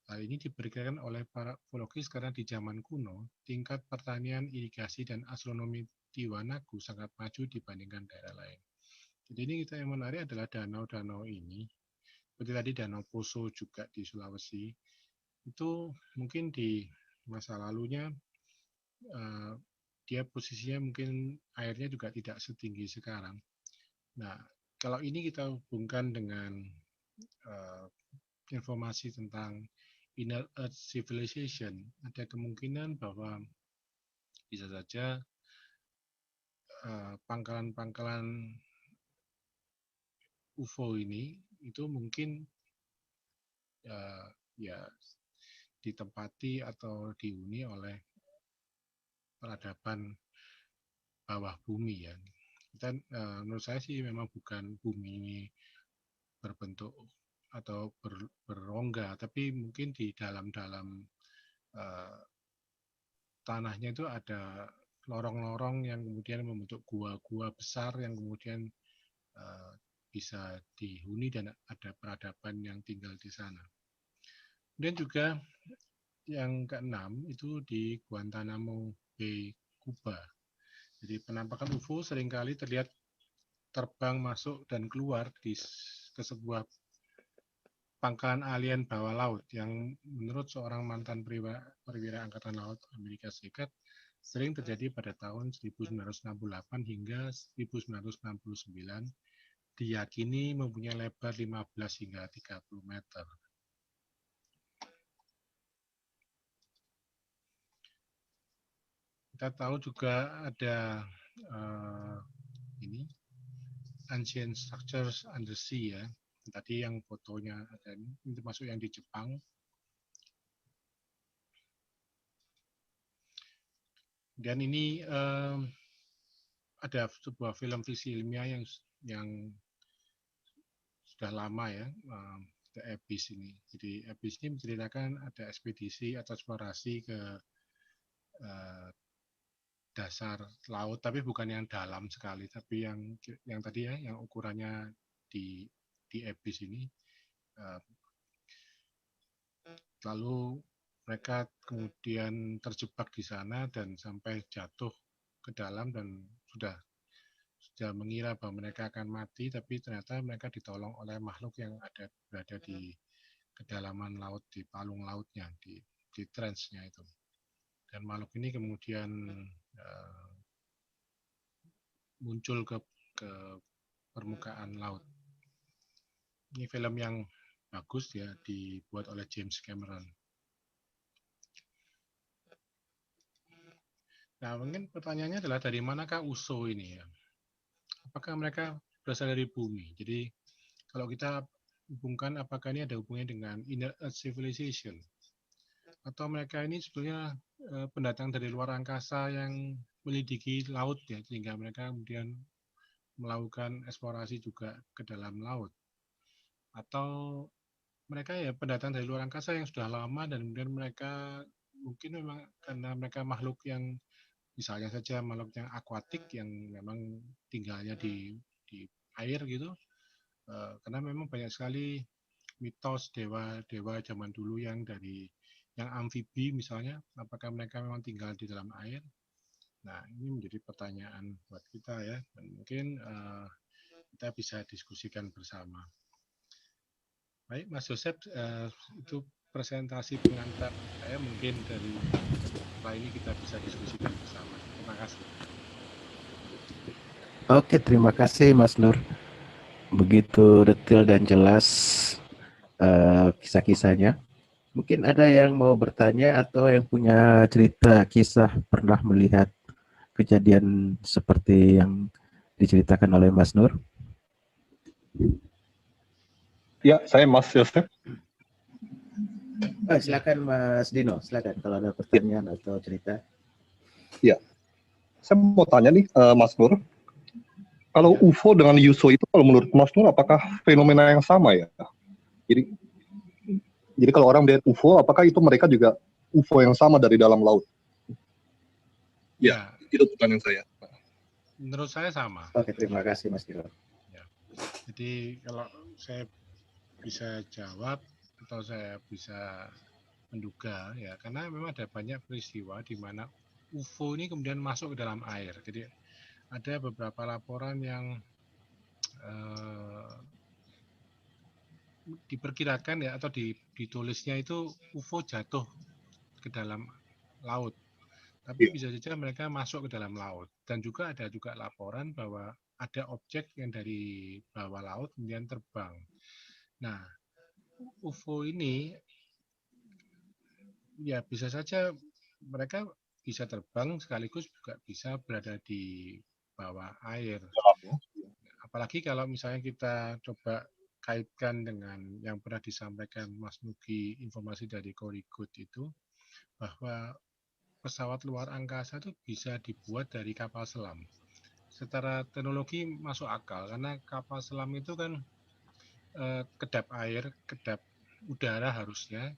Hal ini diperkirakan oleh para ufologis karena di zaman kuno, tingkat pertanian, irigasi, dan astronomi Tiwanaku sangat maju dibandingkan daerah lain. Jadi ini kita yang menarik adalah danau-danau ini, seperti tadi Danau Poso juga di Sulawesi, itu mungkin di masa lalunya dia posisinya mungkin airnya juga tidak setinggi sekarang. Nah, kalau ini kita hubungkan dengan informasi tentang Inner Earth Civilization, ada kemungkinan bahwa bisa saja pangkalan-pangkalan UFO ini itu mungkin ya ditempati atau dihuni oleh peradaban bawah bumi ya. Dan menurut saya sih memang bukan bumi ini berbentuk atau berongga, tapi mungkin di dalam-dalam tanahnya itu ada lorong-lorong yang kemudian membentuk gua-gua besar yang kemudian bisa dihuni dan ada peradaban yang tinggal di sana. Dan juga yang keenam itu di Guantanamo Bay, Kuba. Jadi penampakan UFO seringkali terlihat terbang masuk dan keluar ke sebuah pangkalan alien bawah laut yang menurut seorang mantan perwira Angkatan Laut Amerika Serikat sering terjadi pada tahun 1968 hingga 1969, diyakini mempunyai lebar 15 hingga 30 meter. Kita tahu juga ada ini ancient structures under sea ya. Tadi yang fotonya ada ini termasuk yang di Jepang. Dan ini ada sebuah film fiksi ilmiah yang sudah lama ya, The Abyss ini. Jadi Abyss ini menceritakan ada ekspedisi atau eksplorasi ke dasar laut, tapi bukan yang dalam sekali, tapi yang tadi ya, yang ukurannya di Abyss ini. Lalu mereka kemudian terjebak di sana dan sampai jatuh ke dalam dan sudah mengira bahwa mereka akan mati, tapi ternyata mereka ditolong oleh makhluk yang berada di kedalaman laut, di palung lautnya, di trench-nya itu. Dan makhluk ini kemudian muncul ke permukaan laut. Ini film yang bagus ya, dibuat oleh James Cameron. Nah, mungkin pertanyaannya adalah dari manakah USO ini ya? Apakah mereka berasal dari bumi? Jadi kalau kita hubungkan, apakah ini ada hubungannya dengan Inner Earth Civilization? Atau mereka ini sebetulnya pendatang dari luar angkasa yang melidiki laut ya, sehingga mereka kemudian melakukan eksplorasi juga ke dalam laut? Atau mereka ya pendatang dari luar angkasa yang sudah lama dan kemudian mereka mungkin memang karena mereka makhluk yang misalnya saja makhluk yang akuatik yang memang tinggalnya di air gitu, karena memang banyak sekali mitos dewa zaman dulu yang amfibi misalnya, apakah mereka memang tinggal di dalam air? Nah, ini menjadi pertanyaan buat kita ya, dan mungkin kita bisa diskusikan bersama. Baik, Mas Joseph, itu presentasi pengantar saya, mungkin dari setelah ini kita bisa diskusikan bersama. Terima kasih. Oke, terima kasih Mas Nur. Begitu detail dan jelas kisah-kisahnya. Mungkin ada yang mau bertanya atau yang punya cerita kisah pernah melihat kejadian seperti yang diceritakan oleh Mas Nur? Ya, saya Mas Joseph. Silakan Mas Dino, silakan kalau ada pertanyaan atau cerita. Ya, saya mau tanya nih Mas Nur, kalau UFO dengan USO itu kalau menurut Mas Nur apakah fenomena yang sama ya? Jadi kalau orang melihat UFO, apakah itu mereka juga UFO yang sama dari dalam laut? Ya, itu pertanyaan saya. Menurut saya sama. Oke, terima kasih Mas Dino. Ya. Jadi kalau saya bisa jawab atau saya bisa menduga ya, karena memang ada banyak peristiwa di mana UFO ini kemudian masuk ke dalam air. Jadi ada beberapa laporan yang diperkirakan ya atau ditulisnya itu UFO jatuh ke dalam laut. Tapi bisa saja mereka masuk ke dalam laut. Dan juga ada laporan bahwa ada objek yang dari bawah laut kemudian terbang. Nah, UFO ini ya bisa saja mereka bisa terbang sekaligus juga bisa berada di bawah air. Apalagi kalau misalnya kita coba kaitkan dengan yang pernah disampaikan Mas Nugi, informasi dari Korikut itu, bahwa pesawat luar angkasa itu bisa dibuat dari kapal selam. Secara teknologi masuk akal, karena kapal selam itu kan kedap air, kedap udara harusnya,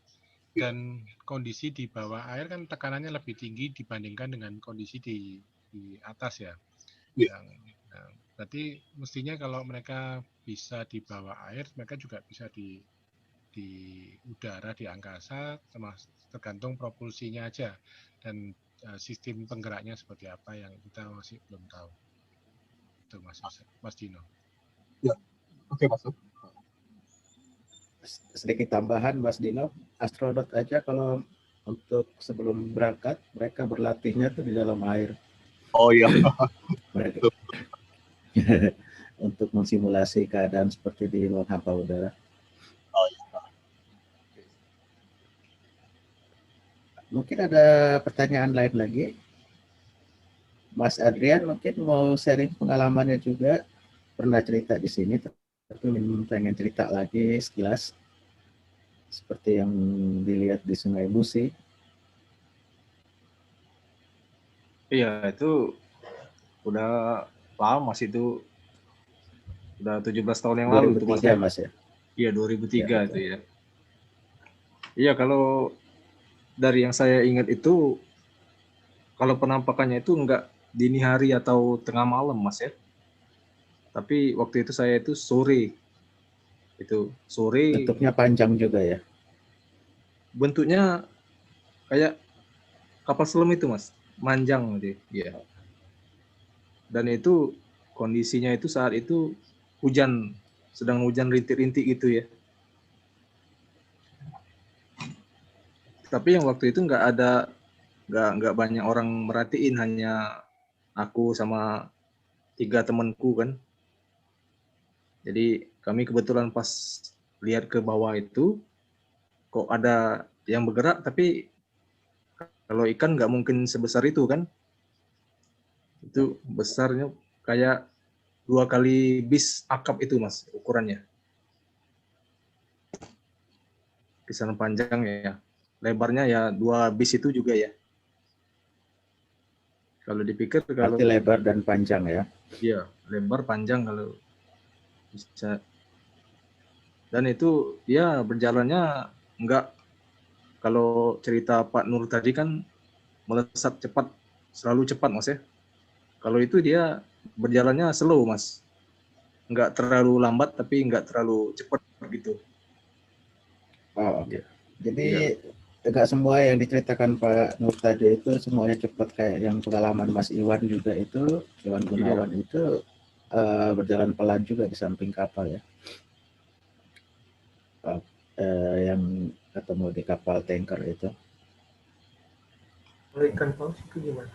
dan kondisi di bawah air kan tekanannya lebih tinggi dibandingkan dengan kondisi di atas ya. Berarti mestinya kalau mereka bisa di bawah air, mereka juga bisa di udara, di angkasa, tergantung propulsinya aja dan sistem penggeraknya seperti apa yang kita masih belum tahu. Itu Mas Dino. Ya, oke Mas. sedikit tambahan Mas Dino, astronot aja kalau untuk sebelum berangkat mereka berlatihnya tuh di dalam air. Oh iya. Mereka untuk mensimulasi keadaan seperti di luar hampa udara. Oh, iya. Mungkin ada pertanyaan lain lagi. Mas Adrian mungkin mau sharing pengalamannya juga, pernah cerita di sini, tapi pengen cerita lagi sekilas seperti yang dilihat di Sungai Musi. Iya, itu udah lama sih, itu udah 17 tahun yang lalu itu Mas. 2003 Mas ya? Iya, 2003 Ya, itu ya. Iya, kalau dari yang saya ingat itu, kalau penampakannya itu enggak dini hari atau tengah malam Mas ya. Tapi waktu itu saya itu sore. Itu sore, Bentuknya panjang juga ya? bentuknya kayak kapal selam itu Mas, manjang gitu. Iya. Dan itu kondisinya itu saat itu hujan, sedang hujan rintik-rintik gitu ya. Tapi yang waktu itu nggak banyak orang merhatiin, hanya aku sama 3 temanku kan. Jadi kami kebetulan pas lihat ke bawah itu kok ada yang bergerak, tapi kalau ikan nggak mungkin sebesar itu kan. Itu besarnya kayak 2 kali bis akap itu Mas ukurannya. Kisaran panjang ya. Lebarnya ya 2 bis itu juga ya. Kalau dipikir kalau Berarti lebar dan panjang ya? iya, lebar panjang kalau bisa. Dan itu ya berjalannya enggak, kalau cerita Pak Nur tadi kan melesat cepat, selalu cepat Mas ya. Kalau itu dia berjalannya slow Mas. Enggak terlalu lambat tapi enggak terlalu cepat gitu. Oh, oke. Iya. Jadi Iya. enggak semua yang diceritakan Pak Nur tadi itu semuanya cepat kayak yang pengalaman Mas Iwan juga itu, Iwan Gunawan itu berjalan pelan juga di samping kapal ya. Yang ketemu di kapal tanker itu. Kalau ikan paus itu gimana?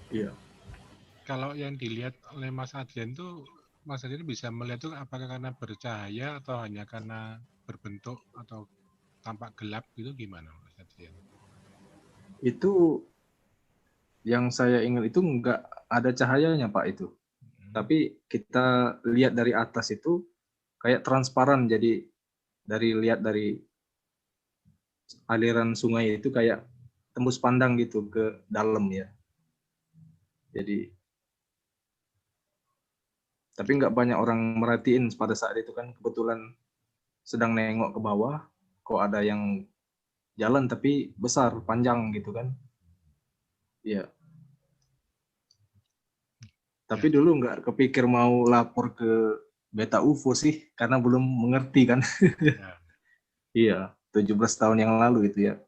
Iya. Kalau yang dilihat oleh Mas Adrian tuh, Mas Adrian bisa melihat itu apakah karena bercahaya atau hanya karena berbentuk atau tampak gelap gitu, gimana Mas Adrian? Itu yang saya ingat itu enggak ada cahayanya Pak itu. Tapi kita lihat dari atas itu kayak transparan, jadi lihat dari aliran sungai itu kayak tembus pandang gitu ke dalam ya. Jadi tapi nggak banyak orang merhatiin pada saat itu kan, kebetulan sedang nengok ke bawah kok ada yang jalan tapi besar panjang gitu kan. Iya. Tapi dulu nggak kepikir mau lapor ke Beta UFO sih, karena belum mengerti kan. Ya. Iya, 17 tahun yang lalu itu ya.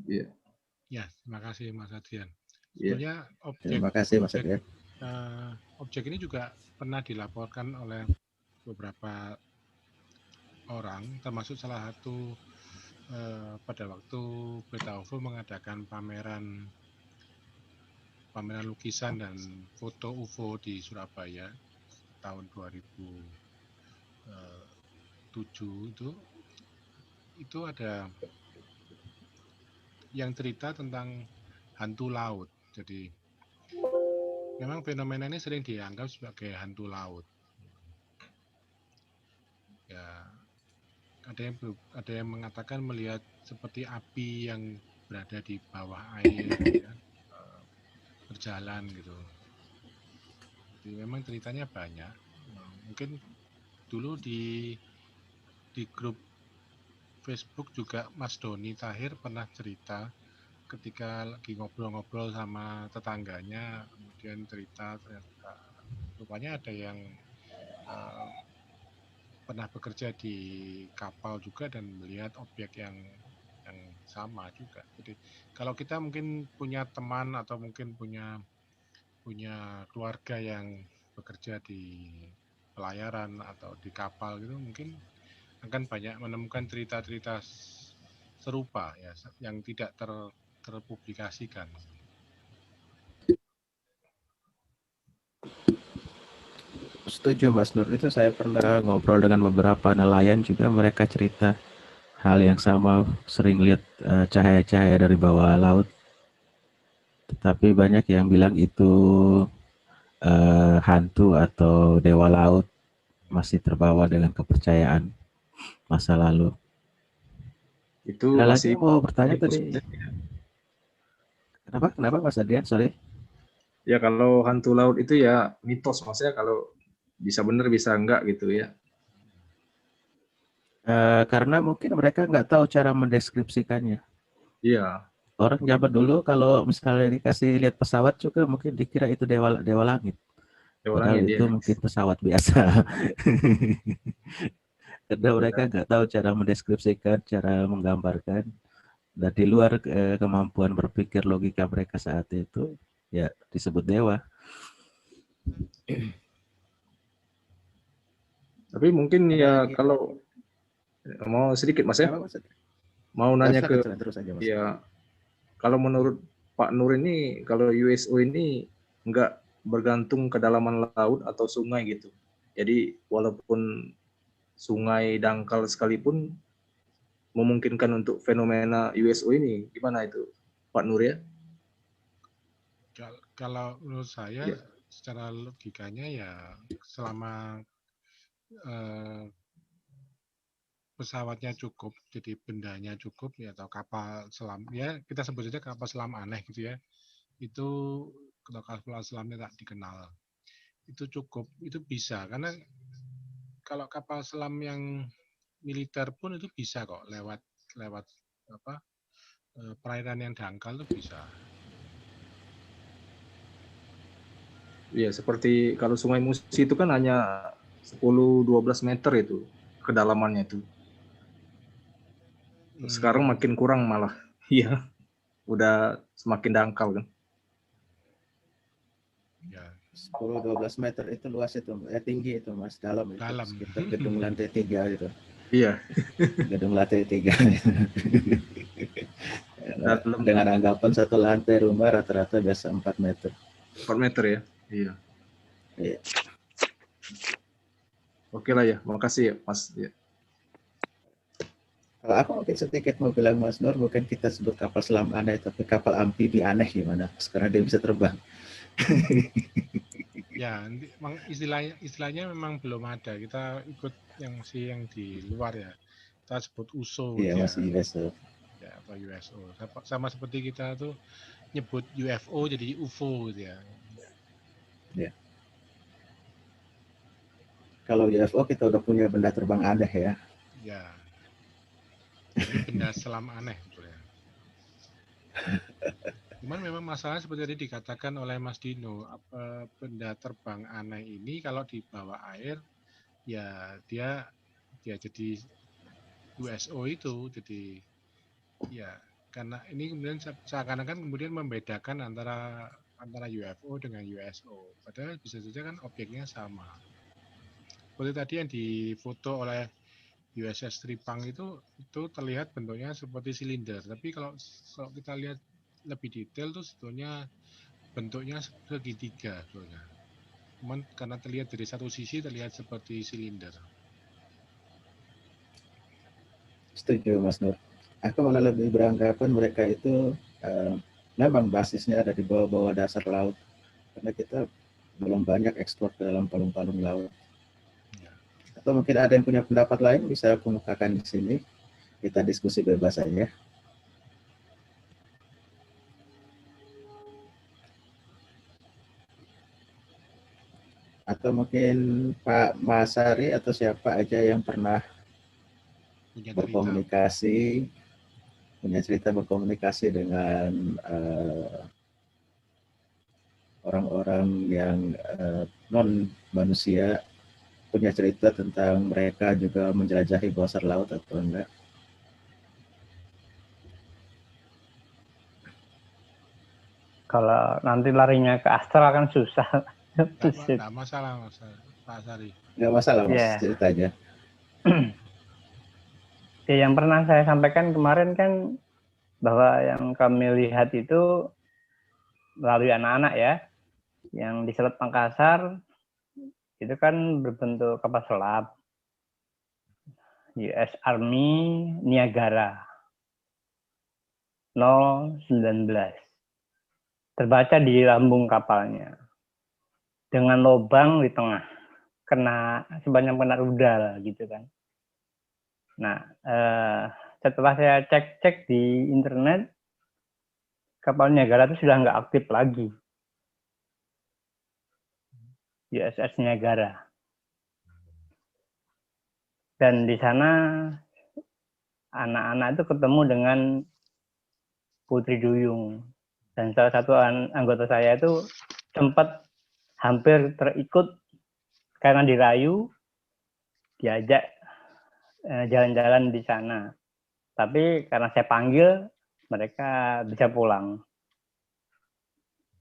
Iya. Ya, terima kasih Mas Adrian. Iya. Sebetulnya Terima kasih Mas Adrian. objek ini juga pernah dilaporkan oleh beberapa orang, termasuk salah satu pada waktu Beta UFO mengadakan pameran lukisan dan foto UFO di Surabaya tahun 2007 itu ada yang cerita tentang hantu laut. Jadi memang fenomena ini sering dianggap sebagai hantu laut. Ya, ada yang mengatakan melihat seperti api yang berada di bawah air, ya, berjalan gitu. Jadi memang ceritanya banyak. Mungkin dulu di grup Facebook juga Mas Doni Tahir pernah cerita ketika lagi ngobrol-ngobrol sama tetangganya, kemudian cerita ternyata rupanya ada yang pernah bekerja di kapal juga dan melihat objek yang sama juga. Jadi kalau kita mungkin punya teman atau mungkin punya keluarga yang bekerja di pelayaran atau di kapal gitu, mungkin akan banyak menemukan cerita-cerita serupa ya yang tidak terpublikasikan. Setuju Mas Nur, itu saya pernah ngobrol dengan beberapa nelayan juga, mereka cerita hal yang sama, sering lihat cahaya-cahaya dari bawah laut. Tetapi banyak yang bilang itu hantu atau dewa laut, masih terbawa dengan kepercayaan masa lalu. Itu Ada lagi masih yang mau bertanya mitos. tadi? Kenapa Mas Adrian? Sorry. Ya kalau hantu laut itu ya mitos, maksudnya kalau bisa benar bisa enggak gitu ya. Karena mungkin mereka nggak tahu cara mendeskripsikannya. Iya, Orang zaman dulu kalau misalnya dikasih lihat pesawat juga mungkin dikira itu dewa dewa langit. Padahal orangnya dia. itu mungkin pesawat biasa. Karena mereka Ya, nggak tahu cara mendeskripsikan, cara menggambarkan. Dan di luar kemampuan berpikir logika mereka saat itu, ya disebut dewa. tapi mungkin Ada ya lagi? kalau mau sedikit Mas ya, Kenapa Mas? mau Ya, nanya ke silakan terus aja Mas. ya kalau menurut Pak Nur ini kalau USO ini enggak bergantung kedalaman laut atau sungai gitu. Jadi walaupun sungai dangkal sekalipun memungkinkan untuk fenomena USO ini, gimana itu Pak Nur ya? Kalau menurut saya Ya, secara logikanya ya selama pesawatnya cukup, jadi bendanya cukup ya atau kapal selam ya kita sebut saja kapal selam aneh gitu ya. Itu kalau kapal selamnya tak dikenal itu cukup, itu bisa karena kalau kapal selam yang militer pun itu bisa kok lewat lewat apa perairan yang dangkal itu bisa. ya seperti kalau Sungai Musi itu kan hanya 10-12 meter itu kedalamannya itu. Sekarang makin kurang malah. Iya, udah semakin dangkal kan. Ya, 10-12 meter itu luas itu, tinggi itu Mas, dalam itu, dalam. sekitar gedung lantai 3 gitu. Iya, Gedung lantai 3. dalam Dengan anggapan satu lantai rumah rata-rata biasa 4 meter. 4 meter ya. Iya. Iya. Oke lah ya, makasih ya Mas. Ya. Kalau aku mungkin sedikit mau bilang Mas Nur, bukan kita sebut kapal selam aneh, tapi kapal amfibi aneh gimana? Sekarang dia bisa terbang. Ya, istilahnya memang belum ada. Kita ikut yang di luar ya. Kita sebut USO Iya, gitu ya. masih biasa. Ya, atau USO. Sama seperti kita tuh nyebut UFO jadi UFO gitu ya. Ya. Kalau UFO kita udah punya benda terbang aneh ya. Ya. Ini benda selam aneh gitu ya. Cuman memang masalah seperti tadi dikatakan oleh Mas Dino, benda terbang aneh ini kalau di bawah air ya dia jadi USO itu, jadi ya karena ini kemudian seakan-akan kemudian membedakan antara UFO dengan USO, padahal bisa saja kan objeknya sama. Seperti tadi yang difoto oleh USS Tripang itu terlihat bentuknya seperti silinder, tapi kalau kita lihat lebih detail tuh sebetulnya bentuknya segitiga sebetulnya. Cuman karena terlihat dari satu sisi terlihat seperti silinder. Setuju Mas Nur. Aku malah lebih beranggapan mereka itu memang basisnya ada di bawah-bawah dasar laut. Karena kita belum banyak ekspor ke dalam palung-palung laut. Ya. Atau mungkin ada yang punya pendapat lain bisa kemukakan di sini. Kita diskusi bebas saja. Atau mungkin Pak Masari atau siapa aja yang pernah berkomunikasi, punya cerita berkomunikasi dengan orang-orang yang non manusia, punya cerita tentang mereka juga menjelajahi bawah laut atau enggak? Kalau nanti larinya ke astral kan susah. Tidak masalah Mas Pak Sari. Nggak masalah Mas, Yeah. cerita aja. Ya, yang pernah saya sampaikan kemarin kan bahwa yang kami lihat itu melalui anak-anak ya, yang di Selat Makassar itu kan berbentuk kapal selam US Army Niagara 019. Terbaca di lambung kapalnya dengan lubang di tengah, kena sebanyak kena rudal gitu kan. Nah, setelah saya cek-cek di internet, kapal Niagara itu sudah nggak aktif lagi. USS Niagara. Dan di sana anak-anak itu ketemu dengan Putri Duyung. Dan salah satu anggota saya itu sempat hampir terikut karena dirayu, diajak jalan-jalan di sana. Tapi karena saya panggil, mereka bisa pulang.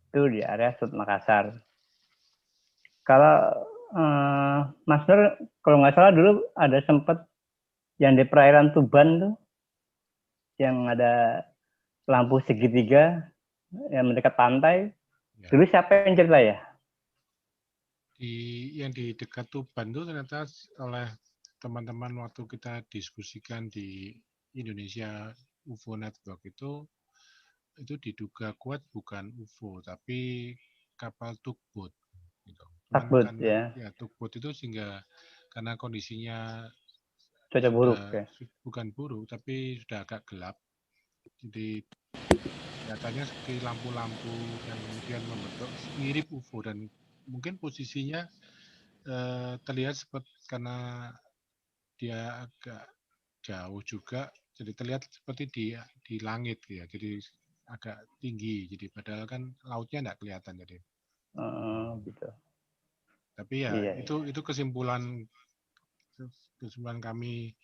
Itu di area Selat Makassar. Kalau Mas Nur, kalau nggak salah dulu ada sempat yang di perairan Tuban tuh, yang ada lampu segitiga yang mendekat pantai. Ya. Dulu siapa yang cerita ya? Yang di dekat Tuban itu ternyata oleh teman-teman waktu kita diskusikan di Indonesia UFO Network itu diduga kuat bukan UFO tapi kapal tugboat gitu. Cuman Takbut kan ya, tugboat itu sehingga karena kondisinya cuaca buruk sudah ya. bukan buruk tapi sudah agak gelap. Jadi kelihatannya seperti lampu-lampu yang kemudian membentuk mirip UFO dan mungkin posisinya terlihat seperti karena dia agak jauh juga, jadi terlihat seperti di langit ya, jadi agak tinggi. Jadi padahal kan lautnya nggak kelihatan jadi. Gitu. Tapi ya Iya, itu kesimpulan kami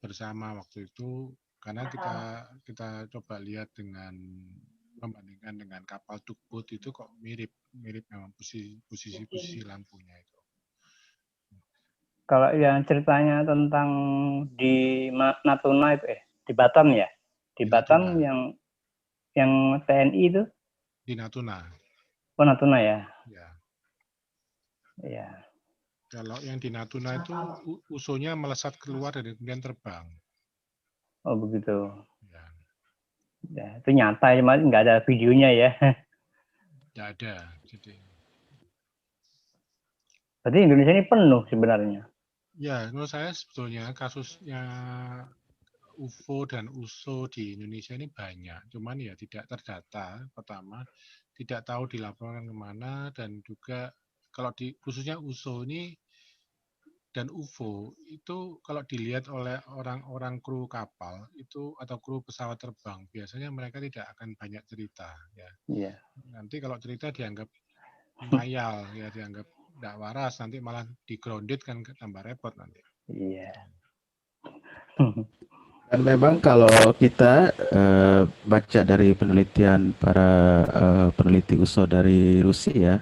bersama waktu itu karena kita coba lihat dengan membandingkan dengan kapal tugboat itu kok mirip memang posisi lampunya itu. kalau yang ceritanya tentang di Natuna itu di Batam ya, di Di Batam Natuna. yang TNI itu, Di Natuna. oh Natuna ya. Ya. Iya. Kalau yang di Natuna itu USO-nya melesat keluar dan kemudian terbang. Oh begitu. Ya. Ya, itu nyata, cuma nggak ada videonya ya. Tidak ada. Jadi. Berarti Indonesia ini penuh sebenarnya. Ya, menurut saya sebetulnya kasusnya UFO dan USO di Indonesia ini banyak. Cuman ya tidak terdata. Pertama, tidak tahu dilaporkan kemana dan juga kalau khususnya USO ini dan UFO itu kalau dilihat oleh orang-orang kru kapal itu atau kru pesawat terbang biasanya mereka tidak akan banyak cerita ya. Iya. Nanti kalau cerita dianggap ngayal ya, dianggap tidak waras, nanti malah di grounded kan tambah repot nanti. Iya. Dan memang kalau kita baca dari penelitian para peneliti USO dari Rusia,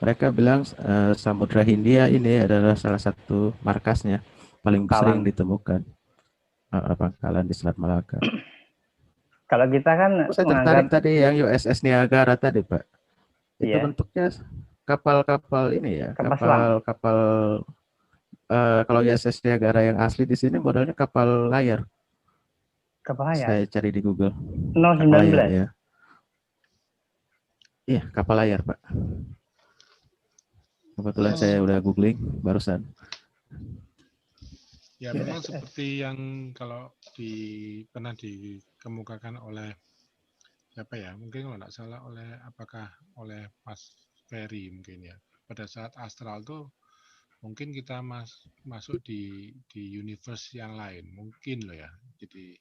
mereka bilang Samudra Hindia ini adalah salah satu markasnya paling sering Pangkalan. ditemukan pangkalan di Selat Malaka. Kalau kita kan Saya tertarik tadi yang USS Niagara tadi, Pak. Itu iya, bentuknya kapal-kapal ini ya, kapal selam. kapal kalau USS Niagara yang asli di sini modelnya kapal layar. Kapal layar. Saya cari di Google. 019. Kapal layar ya. Iya, kapal layar, Pak. Kebetulan saya udah googling barusan. Ya memang seperti yang kalau pernah dikemukakan oleh siapa ya, mungkin kalau tidak salah apakah oleh Mas Ferry mungkin ya. Pada saat astral tuh mungkin kita masuk di universe yang lain, mungkin loh ya. Jadi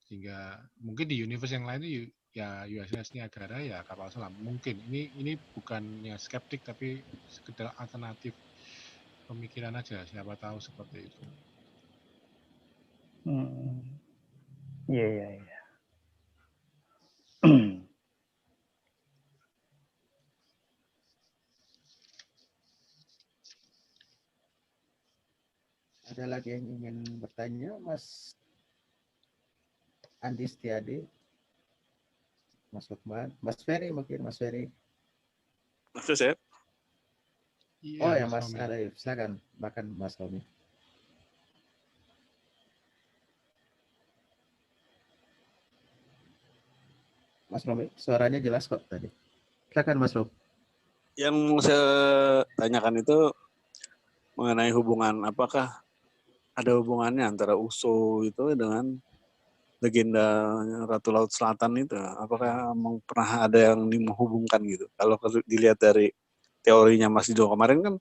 sehingga mungkin di universe yang lain itu ya USS Niagara ya kapal selam. Mungkin ini bukannya skeptik tapi sekedar alternatif pemikiran aja, siapa tahu seperti itu. Iya, iya, iya. Ada lagi yang ingin bertanya, Mas Andi Setiadi, Mas Lukman, Mas Ferry mungkin, Mas Ferry. Mas Joseph, Iya, Oh ya, Mas Mas Romi. Arif, silakan makan Mas Romi. Mas Romi, suaranya jelas kok tadi. Silakan Mas Romi. yang saya tanyakan itu mengenai hubungan, apakah ada hubungannya antara USO itu dengan legenda Ratu Laut Selatan itu? Apakah emang pernah ada yang menghubungkan gitu? Kalau dilihat dari teorinya Mas Dido kemarin kan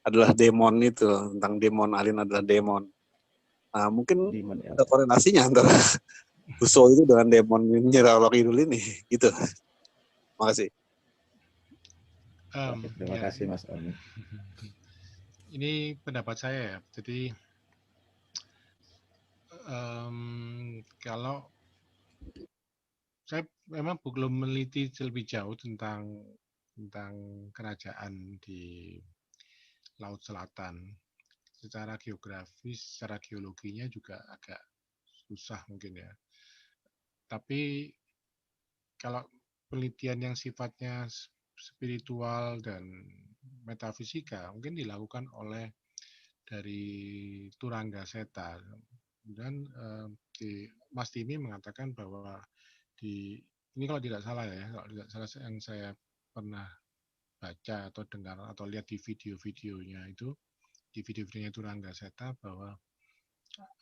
adalah demon itu, tentang demon, alien adalah demon. Nah, mungkin Demon ya. ada korelasinya antara USO itu dengan demon Nyiraulok Idul ini, gitu. Makasih. Oke, terima Ya, kasih Mas Romi. ini pendapat saya ya. Jadi kalau saya memang belum meneliti lebih jauh tentang kerajaan di Laut Selatan. Secara geografis, secara geologinya juga agak susah mungkin ya. Tapi kalau penelitian yang sifatnya spiritual dan metafisika mungkin dilakukan oleh dari Turangga Seta. Dan Mas Timi mengatakan bahwa ini kalau tidak salah ya, kalau tidak salah yang saya pernah baca atau dengar atau lihat di video-videonya itu, di video-videonya Turangga Seta bahwa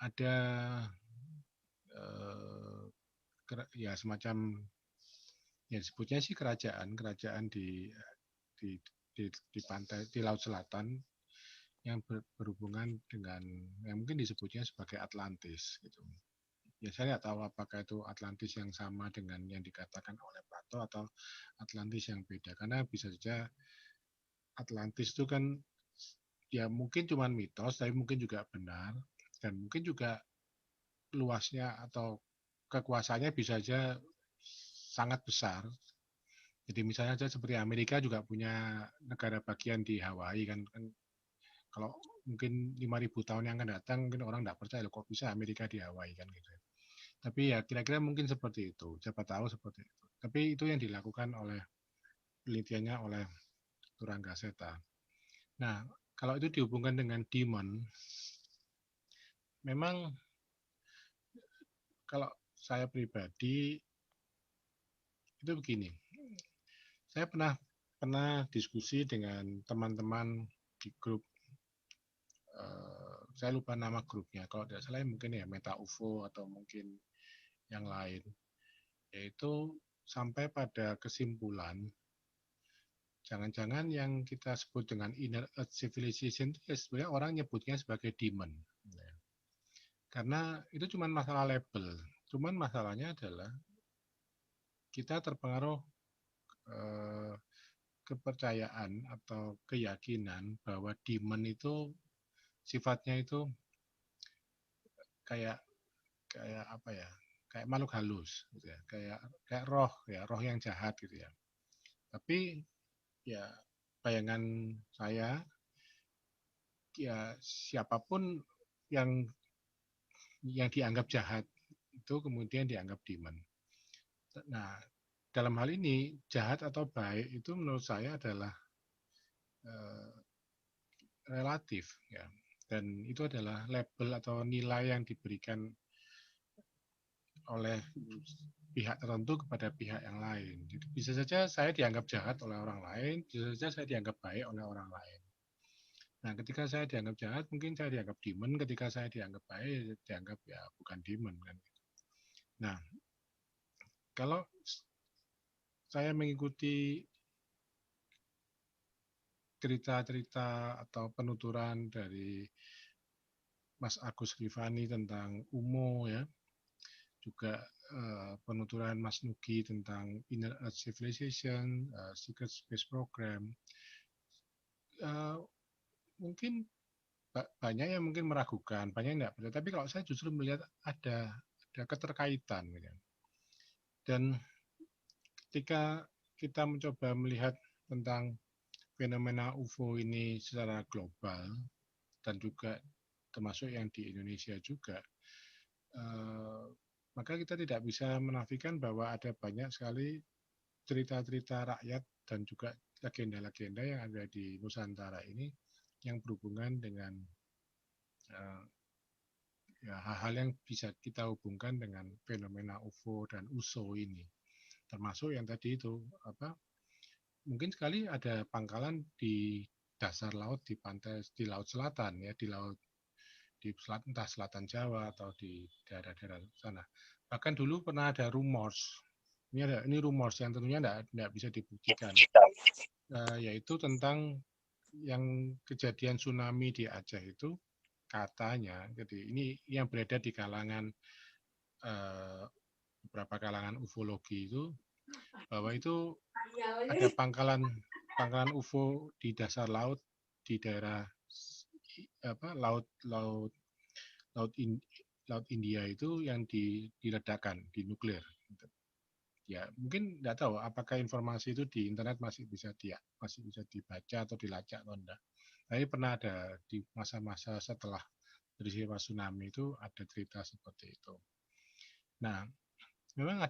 ada ya semacam ya disebutnya sih kerajaan di pantai di Laut Selatan yang berhubungan dengan yang mungkin disebutnya sebagai Atlantis gitu. Ya saya nggak tahu apakah itu Atlantis yang sama dengan yang dikatakan oleh Plato atau Atlantis yang beda, karena bisa saja Atlantis itu kan ya mungkin cuma mitos, tapi mungkin juga benar, dan mungkin juga luasnya atau kekuasaannya bisa saja sangat besar. Jadi misalnya saja seperti Amerika juga punya negara bagian di Hawaii kan kalau mungkin 5.000 tahun yang akan datang mungkin orang nggak percaya loh kok bisa Amerika di Hawaii kan gitu. Tapi ya kira-kira mungkin seperti itu, siapa tahu seperti itu. Tapi itu yang dilakukan oleh penelitiannya oleh Turangga Seta. Nah, kalau itu dihubungkan dengan demon, memang kalau saya pribadi itu begini. Saya pernah diskusi dengan teman-teman di grup, saya lupa nama grupnya. Kalau tidak salah mungkin ya Meta UFO atau mungkin yang lain. Yaitu sampai pada kesimpulan jangan-jangan yang kita sebut dengan inner earth civilization itu ya sebenarnya orang nyebutnya sebagai demon. Karena itu cuma masalah label. Cuman masalahnya adalah kita terpengaruh kepercayaan atau keyakinan bahwa demon itu sifatnya itu kayak apa ya? Kayak makhluk halus gitu ya. Kayak roh yang jahat gitu ya. Tapi ya bayangan saya ya siapapun yang dianggap jahat itu kemudian dianggap demon. Nah, dalam hal ini jahat atau baik itu menurut saya adalah relatif ya. Dan itu adalah label atau nilai yang diberikan oleh pihak tertentu kepada pihak yang lain. Jadi bisa saja saya dianggap jahat oleh orang lain, bisa saja saya dianggap baik oleh orang lain. Nah, ketika saya dianggap jahat, mungkin saya dianggap demon. Ketika saya dianggap baik, dianggap ya bukan demon kan. Nah, kalau saya mengikuti cerita-cerita atau penuturan dari Mas Agus Rifani tentang UMO ya, juga penuturan Mas Nugi tentang Inner Earth Civilization, Secret Space Program, mungkin banyak yang mungkin meragukan, banyak yang tidak percaya. Tapi kalau saya justru melihat ada keterkaitan, gitu. Dan ketika kita mencoba melihat tentang fenomena UFO ini secara global dan juga termasuk yang di Indonesia juga. Maka kita tidak bisa menafikan bahwa ada banyak sekali cerita-cerita rakyat dan juga legenda-legenda yang ada di Nusantara ini yang berhubungan dengan ya, hal-hal yang bisa kita hubungkan dengan fenomena UFO dan USO ini. Termasuk yang tadi itu mungkin sekali ada pangkalan di dasar laut di pantai di laut selatan ya, entah selatan Jawa atau di daerah-daerah sana. Bahkan dulu pernah ada rumors. Ini rumors yang tentunya tidak bisa dibuktikan. Yaitu tentang yang kejadian tsunami di Aceh itu katanya, jadi ini yang beredar di kalangan beberapa kalangan ufologi itu, bahwa itu ada pangkalan UFO di dasar laut di daerah laut India itu yang diledakkan di nuklir. Ya mungkin tidak tahu apakah informasi itu di internet masih bisa dibaca atau dilacak atau enggak. Tapi pernah ada di masa-masa setelah peristiwa tsunami itu ada cerita seperti itu. Nah, memang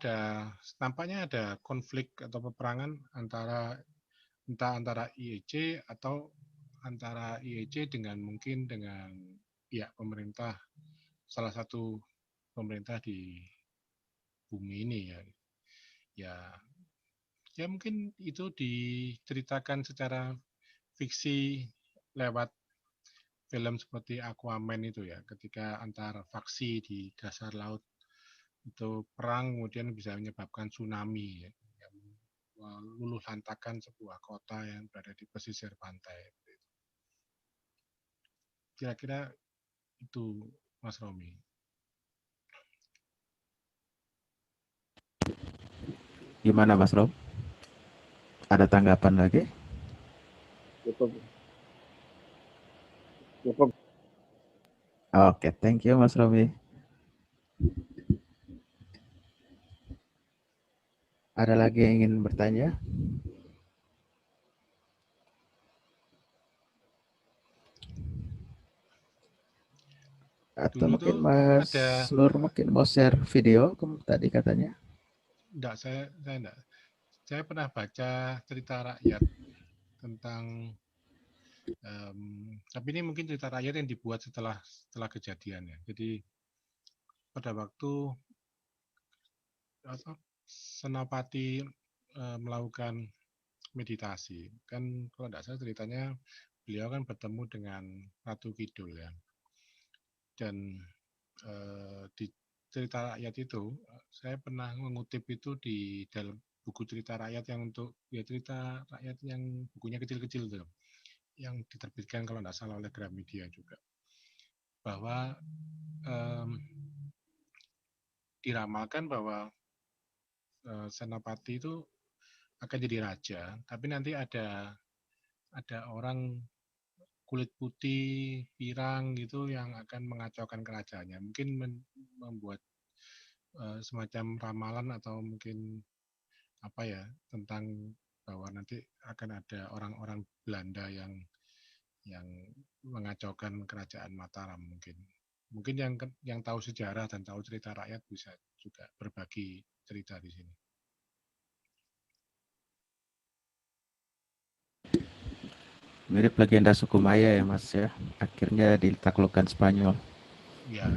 tampaknya ada konflik atau peperangan antara IEC atau antara IEC dengan pihak pemerintah, salah satu pemerintah di bumi ini ya mungkin itu diceritakan secara fiksi lewat film seperti Aquaman itu ya, ketika antar faksi di dasar laut itu perang kemudian bisa menyebabkan tsunami ya, yang meluluh lantakan sebuah kota yang berada di pesisir pantai. Kira-kira itu Mas Romi. Gimana Mas Rom? Ada tanggapan lagi? Cukup. Oke, thank you Mas Romi. Ada lagi yang ingin bertanya? Atau Dulu mungkin tuh Mas Nur mungkin mau share video tadi katanya? Enggak, saya enggak. Saya pernah baca cerita rakyat tentang tapi ini mungkin cerita rakyat yang dibuat setelah kejadian ya. Jadi pada waktu Senapati melakukan meditasi, kan kalau tidak salah ceritanya beliau kan bertemu dengan Ratu Kidul ya. Dan di cerita rakyat itu saya pernah mengutip itu di dalam buku cerita rakyat yang cerita rakyat yang bukunya kecil-kecil tuh, yang diterbitkan kalau tidak salah oleh Gramedia juga, bahwa diramalkan bahwa Senapati itu akan jadi raja, tapi nanti ada orang kulit putih, pirang gitu yang akan mengacaukan kerajaannya. Mungkin membuat semacam ramalan atau mungkin tentang bahwa nanti akan ada orang-orang Belanda yang mengacaukan kerajaan Mataram mungkin. Mungkin yang tahu sejarah dan tahu cerita rakyat bisa juga berbagi cerita di sini. Mirip legenda suku Maya ya Mas ya. Akhirnya ditaklukkan Spanyol. Ya.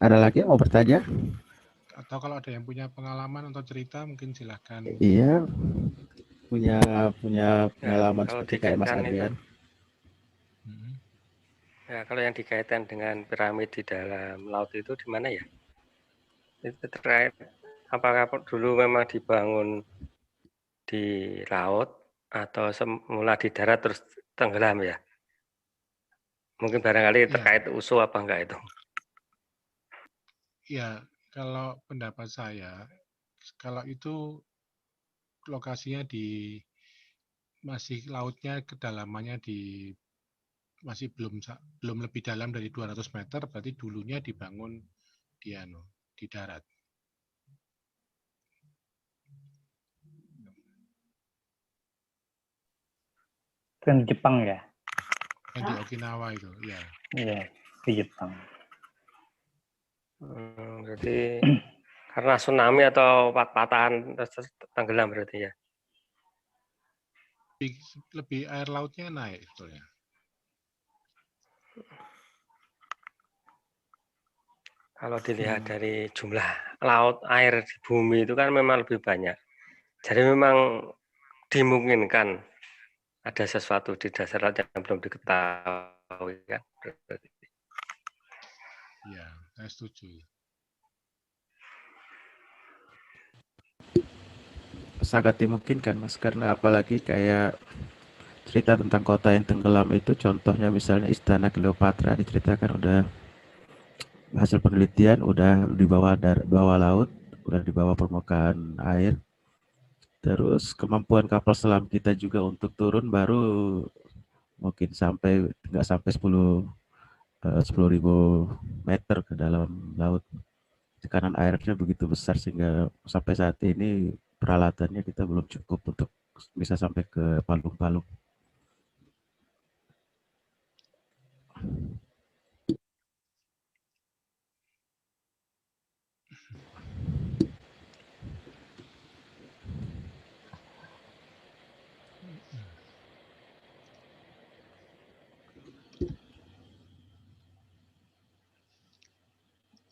Ada lagi yang mau bertanya? Atau kalau ada yang punya pengalaman atau cerita mungkin silahkan. Iya, punya pengalaman seperti kayak Mas Adrian. Ya, kalau yang dikaitkan dengan piramid di dalam laut itu di mana ya? Itu terkait apakah dulu memang dibangun di laut atau semula di darat terus tenggelam ya? Mungkin barangkali terkait USO apa enggak itu? Ya, kalau pendapat saya, kalau itu lokasinya di masih lautnya kedalamannya masih belum lebih dalam dari 200 meter, berarti dulunya dibangun di darat. Kan Jepang ya? Yang di Okinawa itu, ya. Iya, di Jepang. Berarti karena tsunami atau patahan tenggelam berarti ya? Lebih air lautnya naik sebetulnya. Kalau dilihat dari jumlah laut air di bumi itu kan memang lebih banyak. Jadi memang dimungkinkan ada sesuatu di dasar laut yang belum diketahui kan. Ya, saya setuju. Sangat dimungkinkan Mas, karena apalagi kayak cerita tentang kota yang tenggelam itu, contohnya misalnya Istana Cleopatra diceritakan udah hasil penelitian udah di bawah laut, udah di bawah permukaan air. Terus kemampuan kapal selam kita juga untuk turun baru mungkin nggak sampai 10.000 meter ke dalam laut. Tekanan airnya begitu besar sehingga sampai saat ini peralatannya kita belum cukup untuk bisa sampai ke Palung-Palung.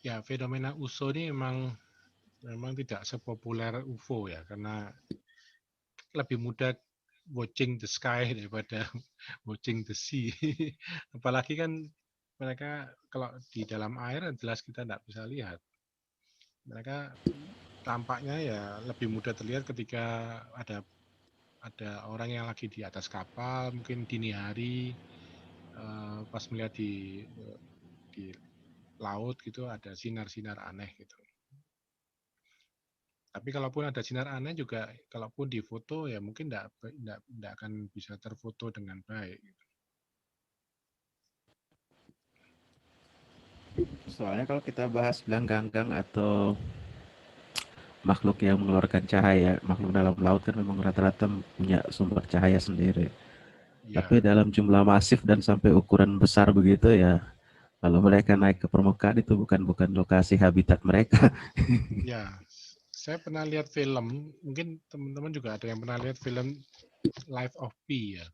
Ya, fenomena USO ini memang tidak sepopuler UFO ya, karena lebih mudah watching the sky daripada watching the sea. Apalagi kan mereka kalau di dalam air jelas kita tidak bisa lihat. Mereka tampaknya ya lebih mudah terlihat ketika ada orang yang lagi di atas kapal, mungkin dini hari, pas melihat di laut gitu ada sinar-sinar aneh gitu. Tapi kalaupun ada sinar aneh juga, kalaupun di foto ya mungkin tidak akan bisa terfoto dengan baik. Gitu. Soalnya kalau kita bahas ganggang atau makhluk yang mengeluarkan cahaya, makhluk dalam laut kan memang rata-rata punya sumber cahaya sendiri. Ya, Tapi dalam jumlah masif dan sampai ukuran besar begitu ya, kalau mereka naik ke permukaan itu bukan lokasi habitat mereka. ya. Saya pernah lihat film, mungkin teman-teman juga ada yang pernah lihat film Life of Pi ya.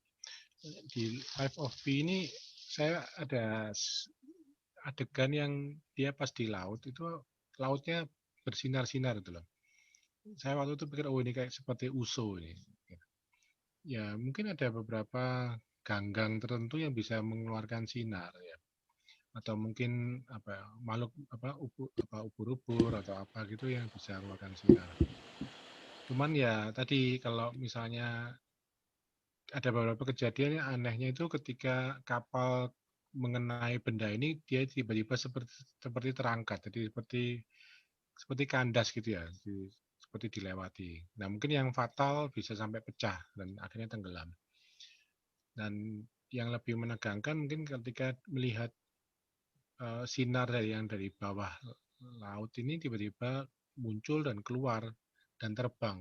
Di Life of Pi ini saya ada adegan yang dia pas di laut itu lautnya bersinar-sinar itu loh. Saya waktu itu pikir oh ini kayak seperti USO ini. Ya mungkin ada beberapa ganggang tertentu yang bisa mengeluarkan sinar ya. Atau mungkin makhluk ubur-ubur atau apa gitu yang bisa mengeluarkan sinar. Cuman ya tadi kalau misalnya ada beberapa kejadian yang anehnya itu ketika kapal mengenai benda ini dia tiba-tiba seperti terangkat, jadi seperti kandas gitu ya, seperti dilewati. Nah mungkin yang fatal bisa sampai pecah dan akhirnya tenggelam. Dan yang lebih menegangkan mungkin ketika melihat sinar dari bawah laut ini tiba-tiba muncul dan keluar dan terbang.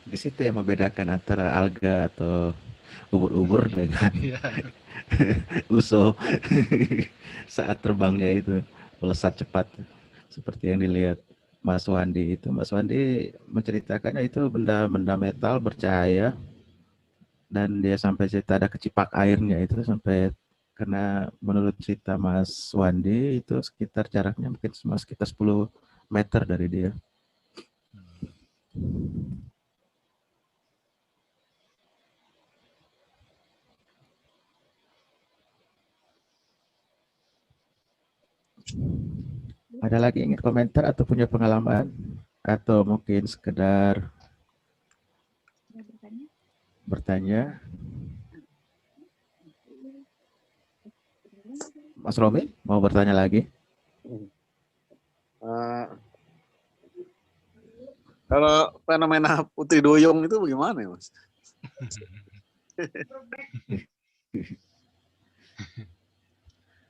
Di situ yang membedakan antara alga atau ubur-ubur dengan Ya, uso saat terbangnya itu melesat cepat seperti yang dilihat Mas Wandi itu. Mas Wandi menceritakannya itu benda-benda metal bercahaya dan dia sampai cerita ada kecipak airnya itu sampai karena menurut cerita Mas Wandi itu sekitar jaraknya mungkin sekitar 10 meter dari dia. Ada lagi ingin komentar atau punya pengalaman atau mungkin sekedar bertanya? Mas Romi mau bertanya lagi? Kalau fenomena Putri Duyung itu bagaimana ya, Mas?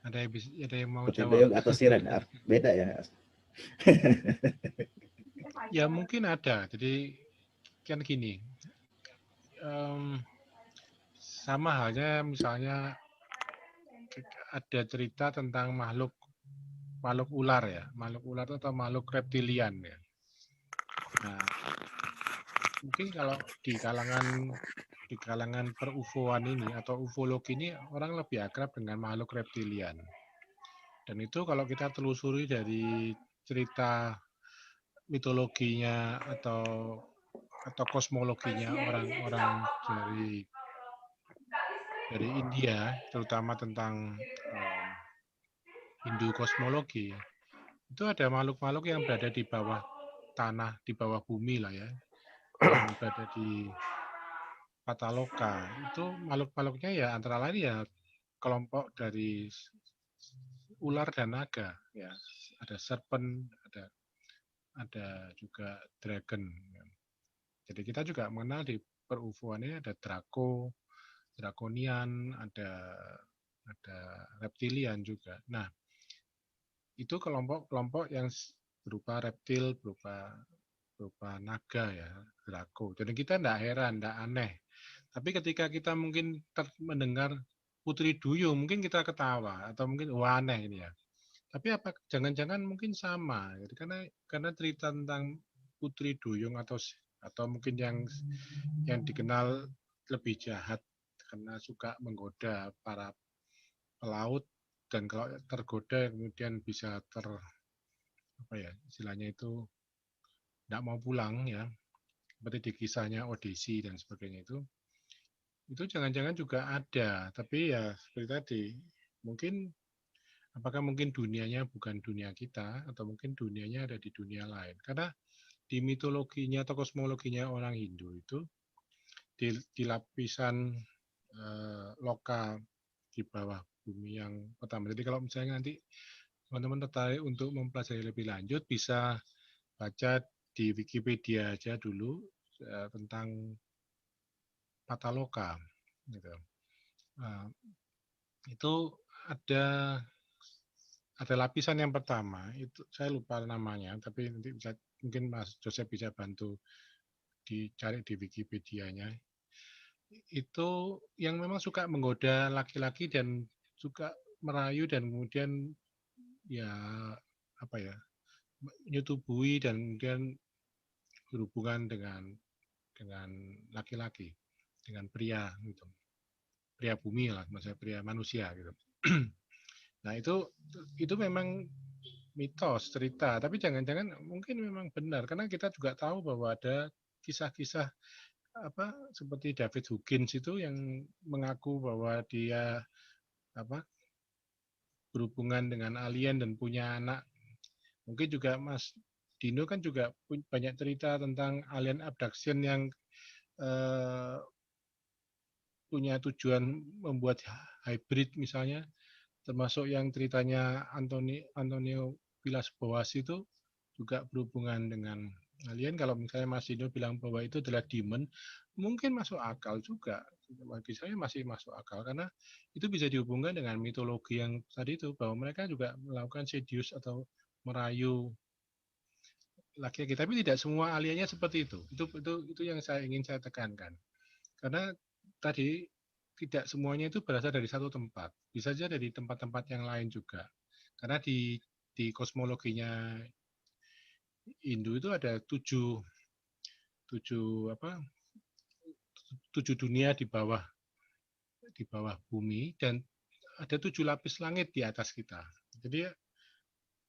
Ada yang mau Putri jawab? Duyung atau Siren, beda ya. Ya mungkin ada. Jadi kan gini, sama halnya misalnya ada cerita tentang makhluk ular ya, makhluk ular atau makhluk reptilian ya. Nah, mungkin kalau di kalangan per-UFO-an ini atau ufologi ini orang lebih akrab dengan makhluk reptilian. Dan itu kalau kita telusuri dari cerita mitologinya atau kosmologinya orang-orang dari India, terutama tentang Hindu kosmologi, itu ada makhluk-makhluk yang berada di bawah tanah, di bawah bumi lah ya, yang berada di Pataloka. Itu makhluk-makhluknya ya antara lain ya kelompok dari ular dan naga, ya. Ada serpent, ada juga dragon. Jadi kita juga mengenal di per-UFO ini ada drakonian, ada reptilian juga. Nah, itu kelompok-kelompok yang berupa reptil, berupa naga ya, draco. Jadi kita tidak heran, tidak aneh. Tapi ketika kita mungkin mendengar Putri Duyung, mungkin kita ketawa atau mungkin wah aneh ini ya. Tapi apa jangan-jangan mungkin sama, gitu. Karena cerita tentang Putri Duyung atau mungkin yang dikenal lebih jahat karena suka menggoda para pelaut, dan kalau tergoda kemudian bisa istilahnya itu tidak mau pulang ya, seperti di kisahnya Odesi dan sebagainya itu jangan-jangan juga ada, tapi ya seperti tadi mungkin apakah mungkin dunianya bukan dunia kita atau mungkin dunianya ada di dunia lain, karena di mitologinya atau kosmologinya orang Hindu itu di lapisan lokal di bawah bumi yang pertama. Jadi kalau misalnya nanti teman-teman tertarik untuk mempelajari lebih lanjut, bisa baca di Wikipedia aja dulu tentang Pataloka. Gitu. Itu ada lapisan yang pertama, itu saya lupa namanya, tapi nanti mungkin Mas Joseph bisa bantu dicari di Wikipedia-nya. Itu yang memang suka menggoda laki-laki dan suka merayu dan kemudian ya menyetubui dan kemudian berhubungan dengan laki-laki, dengan pria gitu, pria bumi lah, maksudnya pria manusia gitu. Nah itu memang mitos cerita, tapi jangan-jangan mungkin memang benar, karena kita juga tahu bahwa ada kisah-kisah seperti David Huggins itu yang mengaku bahwa dia berhubungan dengan alien dan punya anak. Mungkin juga Mas Dino kan juga banyak cerita tentang alien abduction yang punya tujuan membuat hybrid misalnya, termasuk yang ceritanya Antonio Villas-Boas itu juga berhubungan dengan alien. Kalau misalnya Mas Dino bilang bahwa itu adalah demon, mungkin masuk akal juga. Bagi saya masih masuk akal, karena itu bisa dihubungkan dengan mitologi yang tadi itu, bahwa mereka juga melakukan seduce atau merayu laki-laki. Tapi tidak semua aliennya seperti itu. Itu yang ingin saya tekankan. Karena tadi tidak semuanya itu berasal dari satu tempat. Bisa saja dari tempat-tempat yang lain juga. Karena di kosmologinya Hindu itu ada tujuh dunia di bawah bumi, dan ada 7 lapis langit di atas kita. Jadi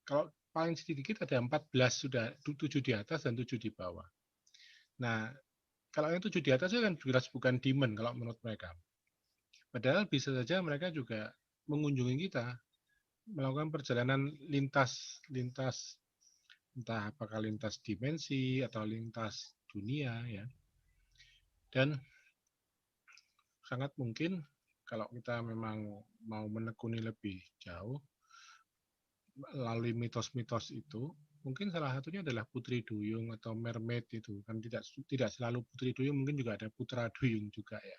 kalau paling sedikit ada 14 sudah, 7 di atas dan 7 di bawah. Nah, kalau yang 7 di atas itu kan jelas bukan demon kalau menurut mereka. Padahal bisa saja mereka juga mengunjungi kita, melakukan perjalanan lintas entah apakah lintas dimensi atau lintas dunia ya. Dan sangat mungkin kalau kita memang mau menekuni lebih jauh melalui mitos-mitos itu, mungkin salah satunya adalah Putri Duyung atau Mermaid itu kan tidak selalu Putri Duyung, mungkin juga ada Putra Duyung juga ya.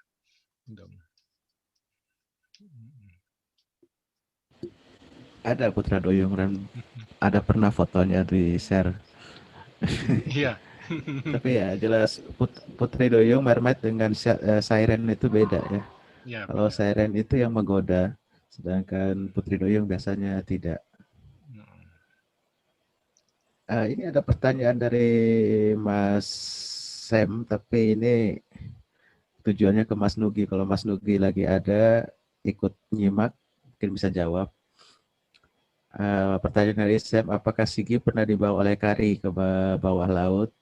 Ada Putra Duyung dan ada pernah fotonya di share. Iya. Tapi ya jelas Putri Duyung Mermaid dengan Siren itu beda ya. Ya, kalau beda. Siren itu yang menggoda, sedangkan Putri Duyung biasanya tidak. Ini ada pertanyaan dari Mas Sam, tapi ini tujuannya ke Mas Nugi. Kalau Mas Nugi lagi ada ikut nyimak, mungkin bisa jawab. Pertanyaan dari Sam, apakah Sigi pernah dibawa oleh Kari ke bawah laut?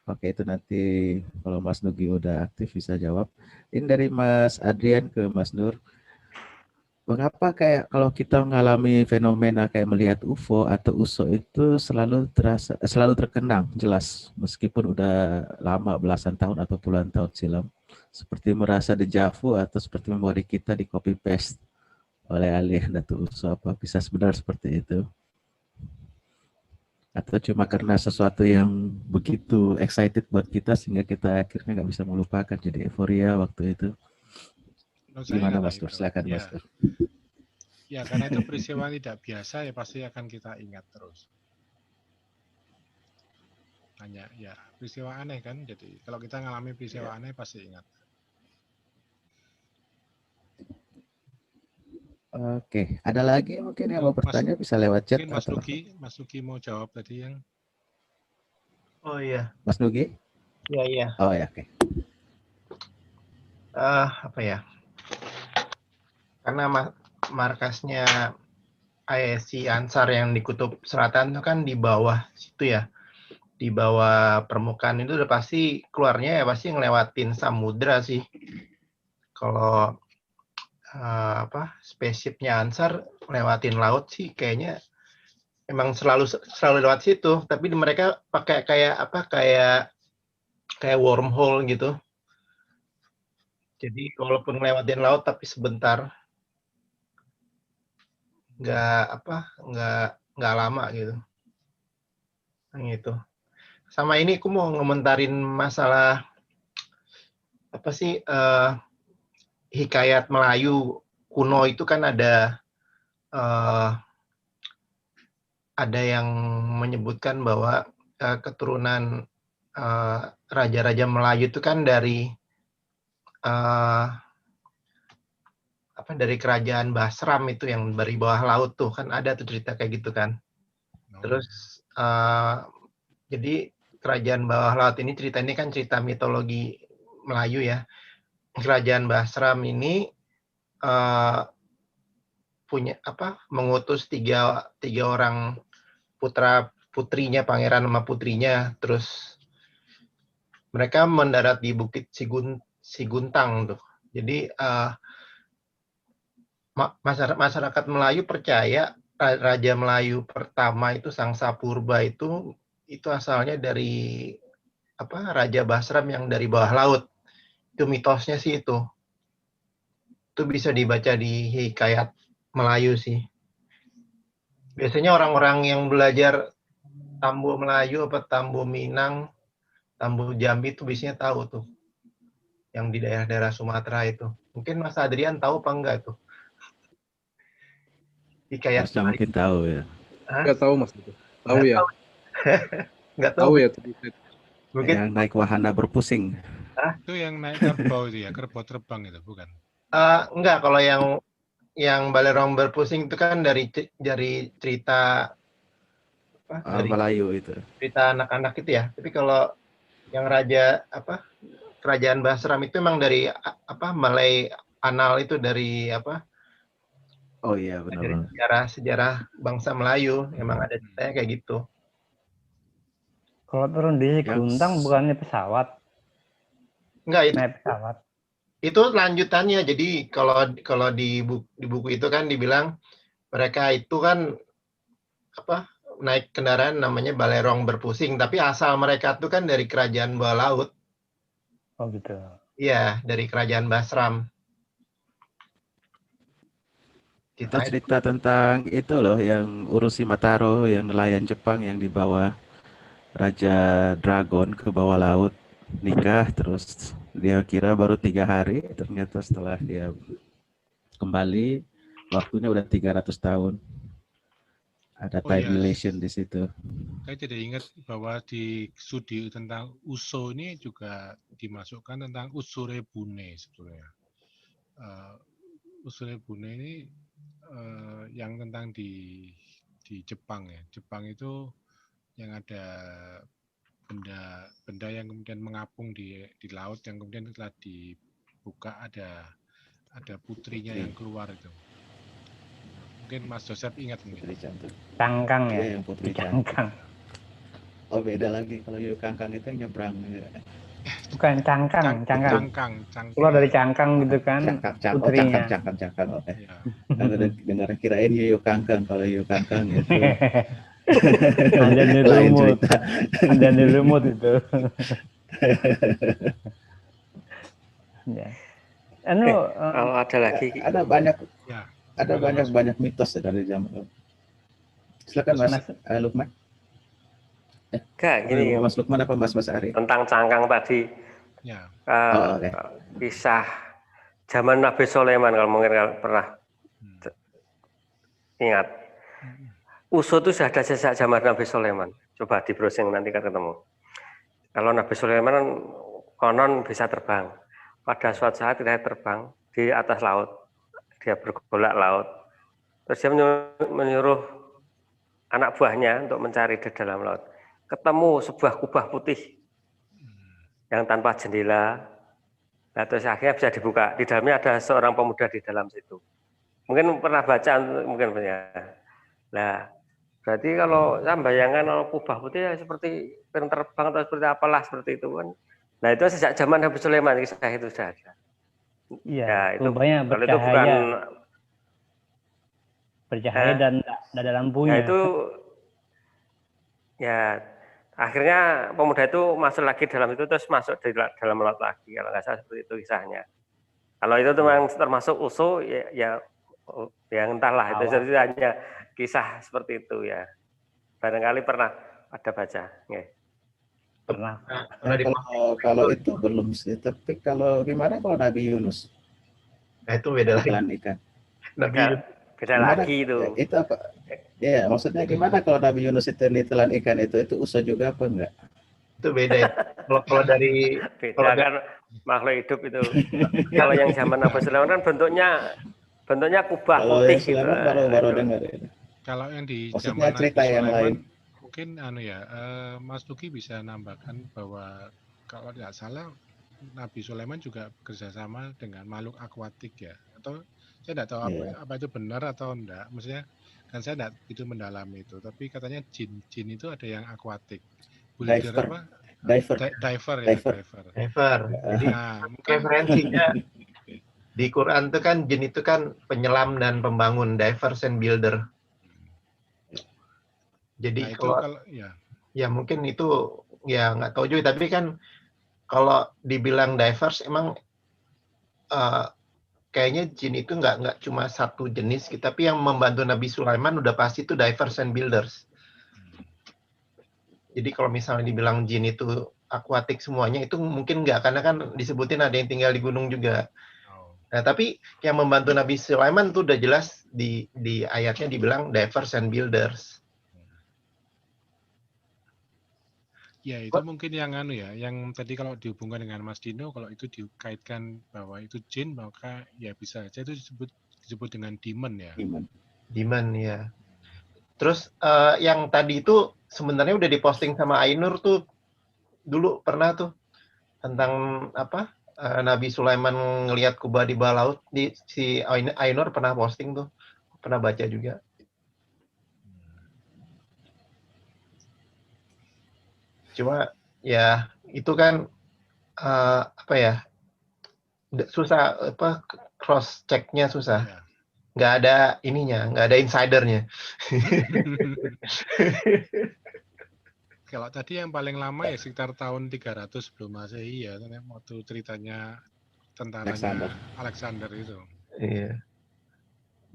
Oke, itu nanti kalau Mas Nugi udah aktif bisa jawab. Ini dari Mas Adrian ke Mas Nur. Mengapa kayak kalau kita mengalami fenomena kayak melihat UFO atau USO itu selalu terkenang jelas meskipun udah lama belasan tahun atau puluhan tahun silam, seperti merasa deja vu atau seperti memori kita di copy paste oleh alien atau USO, apa bisa sebenar seperti itu? Atau cuma karena sesuatu yang begitu excited buat kita sehingga kita akhirnya nggak bisa melupakan, jadi euforia waktu itu? Gimana Mas Nur? Silakan Mas Nur. Ya, karena itu peristiwa tidak biasa ya pasti akan kita ingat terus. Hanya ya peristiwa aneh kan, jadi kalau kita ngalami peristiwa aneh pasti ingat. Oke, ada lagi mungkin yang mau bertanya bisa lewat chat. Mungkin Mas Nugi mau jawab tadi yang. Oh iya. Mas Nugi? Iya. Oh ya, oke. Apa ya? Karena markasnya ISC Ansar yang di Kutub Selatan itu kan di bawah situ ya, di bawah permukaan itu udah pasti keluarnya ya pasti ngelewatin samudra sih. Kalau spaceshipnya Ansar lewatin laut sih kayaknya emang selalu lewat situ, tapi mereka pakai kayak wormhole gitu. Jadi walaupun ngelewatin laut tapi sebentar, nggak lama gitu. Gitu. Sama ini aku mau ngomentarin masalah apa sih hikayat Melayu kuno itu kan ada yang menyebutkan bahwa keturunan raja-raja Melayu itu kan dari dari kerajaan Basram itu yang dari bawah laut tuh kan ada tuh cerita kayak gitu kan. Terus jadi kerajaan bawah laut ini kan cerita mitologi Melayu ya. Kerajaan Basram ini punya mengutus tiga orang putrinya, pangeran sama putrinya, terus mereka mendarat di Bukit Siguntang tuh. Jadi masyarakat Melayu percaya Raja Melayu pertama itu Sangsa Purba itu asalnya dari Raja Basram yang dari bawah laut. Itu mitosnya sih itu. Itu bisa dibaca di hikayat Melayu sih. Biasanya orang-orang yang belajar Tambo Melayu apa Tambo Minang, Tambo Jambi itu biasanya tahu tuh. Yang di daerah-daerah Sumatera itu. Mungkin Mas Adrian tahu apa enggak tuh? Hikayat Masnya mungkin tahu ya. Enggak tahu Mas. Tahu ya. Enggak tahu ya. Mungkin yang naik wahana berpusing. Itu yang naik kerbau itu ya, kerbau terbang itu bukan? Enggak, kalau yang Balerong berpusing itu kan dari cerita dari Melayu itu. Cerita anak-anak itu ya. Tapi kalau yang kerajaan Basram itu memang dari Malay Anal itu dari Oh iya benar. Dari sejarah bangsa Melayu emang ada ceritanya kayak gitu. Kalau turun di Guntang bukannya pesawat? Enggak, itu naik pesawat. Itu lanjutannya. Jadi kalau di buku itu kan dibilang mereka itu kan naik kendaraan namanya Balerong berpusing, tapi asal mereka itu kan dari kerajaan bawah laut. Oh gitu. Iya, dari kerajaan Basram. Kita cerita tentang itu loh yang Orochimaru, yang nelayan Jepang yang dibawa Raja Dragon ke bawah laut, nikah, terus dia kira baru 3 hari, ternyata setelah dia kembali waktunya udah 300 tahun. Ada Oh time ya, dilation di situ. saya tidak ingat bahwa di studi tentang Uso ini juga dimasukkan tentang Usure Bune sebetulnya. Usure Bune ini yang tentang di Jepang ya. Jepang itu yang ada benda yang kemudian mengapung di laut yang kemudian setelah dibuka ada putrinya yang keluar itu. Mungkin Mas Joseph ingat mungkin. Putri Cantik. Cangkang Iya, ya. yang Putri Di Cantik. cangkang. Oh beda lagi, kalau Yu Kangkang itu yang nyebrang. Bukan cangkang. Cangkang. Keluar dari cangkang gitu kan, putrinya. Cangkang. Oke. Ya. Dengar kirain Yu Kangkang, kalau Yu Kangkang itu Ada di lain lumut. cerita. Ada di lumut itu. Ya. Kalau ada lagi, Ada banyak, Ya. ada banyak mitos ya dari zaman. Silakan Mas Lukman. enggak gini ya, Mas Lukman apa Mas Ari? tentang cangkang tadi. Ya. Oke. Kisah zaman Nabi Sulaiman, kalau mungkin pernah ingat. Uso itu sudah ada sejak zaman Nabi Sulaiman. Coba di browsing nanti kan ketemu. Kalau Nabi Sulaiman konon bisa terbang. Pada suatu saat dia terbang di atas laut. Dia bergolak laut. Terus dia menyuruh anak buahnya untuk mencari di dalam laut. Ketemu sebuah kubah putih yang tanpa jendela. Nah, terus akhirnya bisa dibuka. Di dalamnya ada seorang pemuda di dalam situ. Mungkin pernah baca, mungkin punya. Nah, berarti kalau saya bayangkan kalau kubah putih ya seperti piring terbang atau seperti apalah seperti itu kan. Nah, itu sejak zaman Nabi Sulaiman kisah itu sudah ada. Iya, Ya, itu rupanya kalau itu bukan bercahaya dan ada lampunya. Ya itu ya akhirnya pemuda itu masuk lagi dalam itu terus masuk di dalam laut lagi, kalau nggak salah seperti itu kisahnya. Kalau itu memang termasuk usul ya entahlah, itu hanya kisah seperti itu ya. Barangkali pernah ada baca. Okay. Pernah. Kalau itu belum sih, tapi kalau gimana kalau Nabi Yunus? Nah itu beda lagi. Ikan. Beda lagi itu. Itu apa? Ya, maksudnya gimana kalau Nabi Yunus itu ditelan ikan itu usaha juga apa enggak? Itu beda ya. Kalau dari beda kan makhluk hidup itu. Kalau yang zaman Nabi Sulaiman kan bentuknya kubah putih gitu. Baru dengar ya. Kalau yang di maksudnya zaman cerita Nabi yang Sulaiman, lain. mungkin Mas Luki bisa nambahkan bahwa kalau tidak salah Nabi Sulaiman juga bekerjasama dengan makhluk akuatik ya, atau saya tidak tahu apa itu benar atau enggak. Maksudnya kan saya tidak itu mendalami itu, tapi katanya jin itu ada yang akuatik. Diver. Jadi referensinya di Quran itu kan jin itu kan penyelam dan pembangun, divers and builder. Jadi kalau ya mungkin itu ya nggak tahu juga, tapi kan kalau dibilang divers emang kayaknya jin itu nggak cuma satu jenis, tapi yang membantu Nabi Sulaiman udah pasti itu divers and builders. Jadi kalau misalnya dibilang jin itu akuatik semuanya, itu mungkin nggak, karena kan disebutin ada yang tinggal di gunung juga. Nah, tapi yang membantu Nabi Sulaiman itu udah jelas di ayatnya dibilang divers and builders. Ya, itu mungkin yang yang tadi kalau dihubungkan dengan Mas Dino, kalau itu dikaitkan bahwa itu jin, maka ya bisa saja itu disebut dengan demon ya. Demon ya. Terus yang tadi itu sebenarnya udah diposting sama Ainur tuh dulu pernah tuh tentang apa Nabi Sulaiman ngelihat kubah di bawah laut, si Ainur pernah posting tuh, pernah baca juga. Cuma ya itu kan apa ya, susah, apa cross checknya susah, nggak ada ininya, nggak ada insidernya. Kalau tadi yang paling lama ya sekitar tahun 300 sebelum Masehi ya, waktu ceritanya tentaranya Alexander itu. Iya.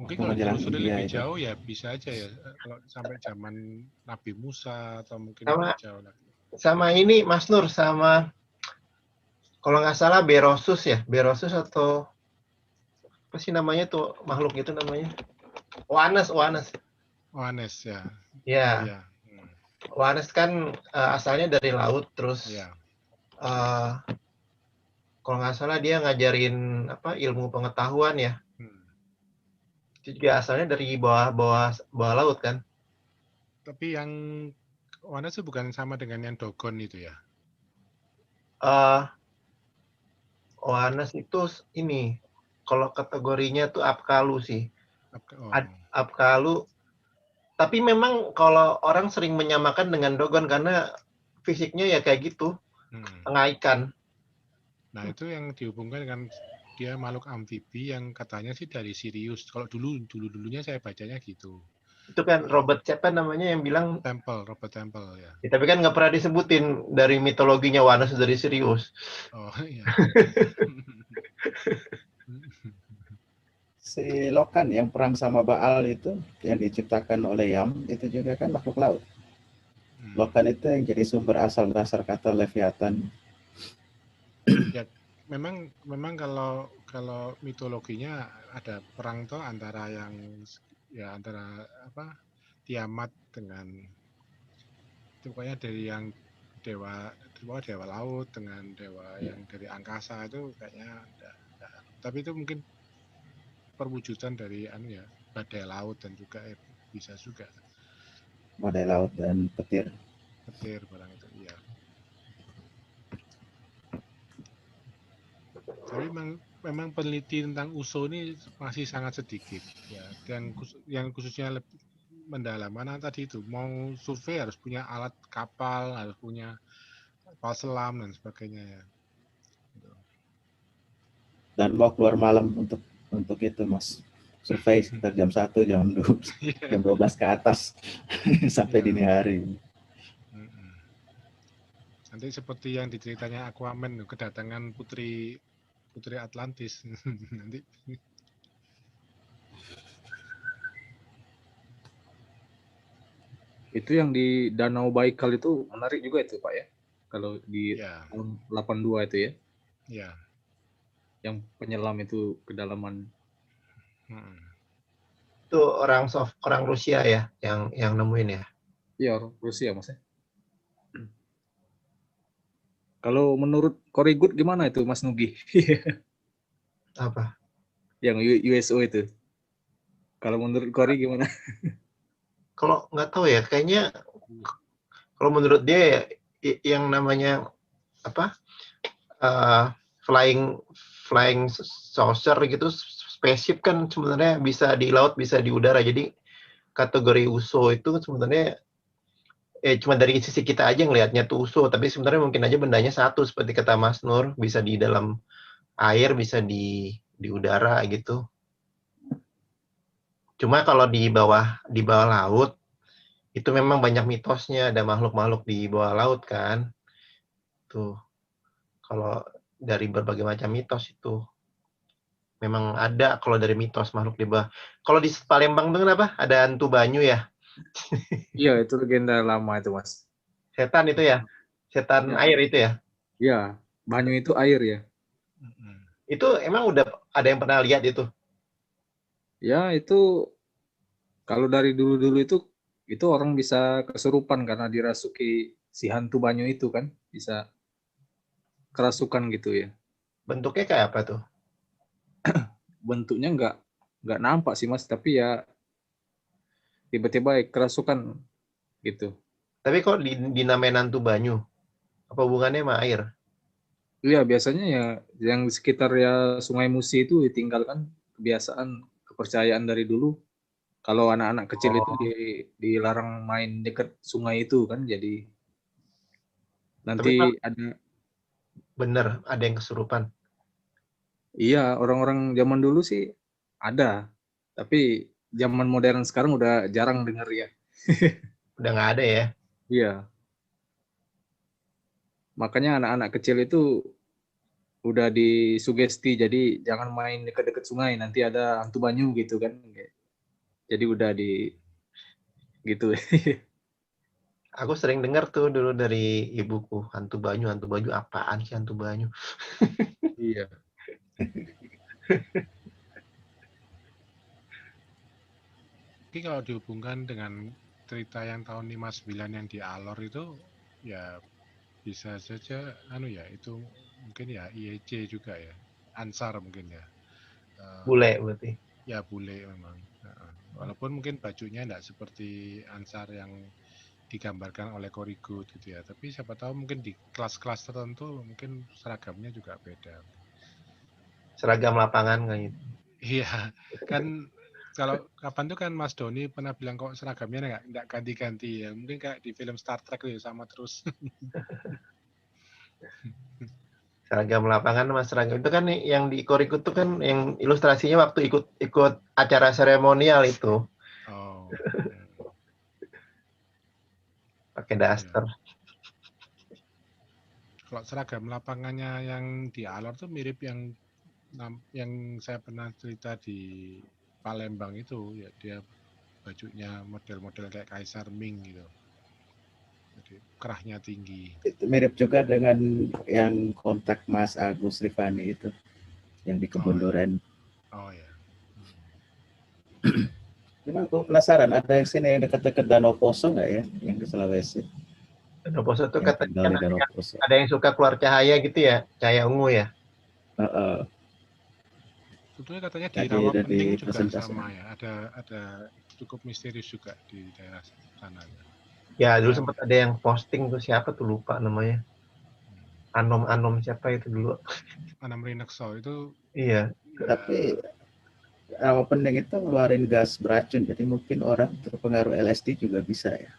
Mungkin waktu kalau menjelang ditelusuri India lebih itu. jauh ya bisa aja ya. Kalau sampai zaman Nabi Musa atau mungkin Sama lebih jauh lagi. sama ini Mas Nur, sama kalau nggak salah Berosus ya, Berosus atau apa sih namanya tuh makhluk itu namanya? Oanes, Oanes. Oanes ya. Ya, Iya. Oanes kan asalnya dari laut, terus Iya. kalau nggak salah dia ngajarin apa ilmu pengetahuan ya. Itu juga asalnya dari bawah laut kan. Tapi yang Oanes itu bukan sama dengan yang Dogon itu ya? Oanes itu ini kalau kategorinya tuh Apkalu sih. Apkalu. Tapi memang kalau orang sering menyamakan dengan Dogon karena fisiknya ya kayak gitu, tengah ikan. Nah itu yang dihubungkan dengan dia makhluk amfibi yang katanya sih dari Sirius. Kalau dulunya saya bacanya gitu. Itu kan Robert siapa namanya yang bilang Robert Temple ya. Ya, tapi kan nggak pernah disebutin dari mitologinya Oanes dari Sirius. Oh iya. Si Lokan yang perang sama Baal itu yang diciptakan oleh Yam itu juga kan makhluk laut. Lokan itu yang jadi sumber asal dasar kata Leviathan. Ya, memang kalau mitologinya ada perang tuh antara Tiamat dengan pokoknya dari yang dewa laut dengan dewa yang dari angkasa itu kayaknya tapi itu mungkin perwujudan dari badai laut dan juga bisa juga Badai laut dan petir barang itu iya. Tapi memang peneliti tentang USO ini masih sangat sedikit ya. Yang khususnya lebih mendalam mana tadi itu mau survei harus punya alat kapal, harus punya kapal selam dan sebagainya ya. Dan mau keluar malam untuk itu Mas. Survei sekitar jam 1, jam 2, jam 12 ke atas sampai dini hari. Nanti seperti yang diceritanya Aquaman, kedatangan Putri Atlantis. Nanti itu yang di Danau Baikal itu menarik juga itu Pak ya. Kalau di tahun 82 itu ya. Iya. Yang penyelam itu kedalaman. Itu orang Rusia ya yang nemuin ya. Iya, Rusia Mas. Kalau menurut Korigud gimana itu Mas Nugi? Apa? Yang USO itu. Kalau menurut Kori gimana? Kalau nggak tahu ya, kayaknya kalau menurut dia yang namanya apa flying saucer gitu, spaceship kan sebenarnya bisa di laut bisa di udara. Jadi kategori USO itu sebenarnya cuma dari sisi kita aja ngelihatnya tuh USO, tapi sebenarnya mungkin aja bendanya satu seperti kata Mas Nur, bisa di dalam air, bisa di udara gitu. Cuma kalau di bawah laut itu memang banyak mitosnya, ada makhluk-makhluk di bawah laut kan. Tuh. Kalau dari berbagai macam mitos itu memang ada kalau dari mitos makhluk di bawah. Kalau di Palembang itu kenapa? Ada hantu banyu ya? Iya, itu legenda lama itu, Mas. Setan itu ya? Setan air itu ya? Iya, banyu itu air ya. Itu emang udah ada yang pernah lihat itu? Ya, itu kalau dari dulu-dulu itu orang bisa kesurupan karena dirasuki si hantu banyu itu kan, bisa kerasukan gitu ya. Bentuknya kayak apa tuh? Bentuknya nggak nampak sih Mas, tapi ya tiba-tiba kerasukan gitu. Tapi kok dinamain hantu banyu? Apa hubungannya sama air? Iya, biasanya ya yang di sekitar ya Sungai Musi itu ditinggalkan kebiasaan kepercayaan dari dulu. Kalau anak-anak kecil itu dilarang main dekat sungai itu kan, jadi nanti ada bener ada yang kesurupan. Iya, orang-orang zaman dulu sih ada, tapi zaman modern sekarang udah jarang dengar ya. Udah nggak ada ya? Iya. Makanya anak-anak kecil itu udah disugesti, jadi jangan main dekat-dekat sungai, nanti ada hantu banyu gitu kan. Jadi udah di gitu. Aku sering dengar tuh dulu dari ibuku, hantu banyu apaan sih hantu banyu? Iya. Tapi kalau dihubungkan dengan cerita yang tahun 59 yang di Alor itu, ya bisa saja itu mungkin ya IEC juga ya, Ansar mungkin ya. Bule berarti. Ya bule memang. Walaupun mungkin bajunya tidak seperti Ansar yang digambarkan oleh Korigud gitu ya, tapi siapa tahu mungkin di kelas-kelas tertentu mungkin seragamnya juga beda. Seragam lapangan kayak gitu. Iya, kan kalau kapan tuh kan Mas Doni pernah bilang kok seragamnya nggak ganti-ganti ya, mungkin kayak di film Star Trek ya sama terus. Seragam lapangan sama seragam itu kan yang di Korikut tuh kan yang ilustrasinya waktu ikut acara seremonial itu. Oh. Pakai daster. Kalau seragam lapangannya yang di Alor tuh mirip yang saya pernah cerita di Palembang itu, ya dia bajunya model-model kayak Kaisar Ming gitu. Jadi kerahnya tinggi. Itu mirip juga dengan yang kontak Mas Agus Rifani itu, yang di Kebun Duren. Oh ya. Cuma aku penasaran, ada yang sini yang dekat-dekat Danau Poso nggak ya, yang di Sulawesi? Danau Poso tuh Yang katanya tinggal di Danau Poso. ada yang suka keluar cahaya gitu ya, cahaya ungu ya. Sebetulnya katanya di Tadi ada Rawapening di juga presentasi. sama ya, ada cukup misterius juga di daerah sana. Ya dulu sempat ada yang posting tuh, siapa tuh lupa namanya. Anom siapa itu dulu? Anom Rinekso itu. Iya. Tapi Rawapening itu ngeluarin gas beracun, jadi mungkin orang terpengaruh LSD juga bisa ya.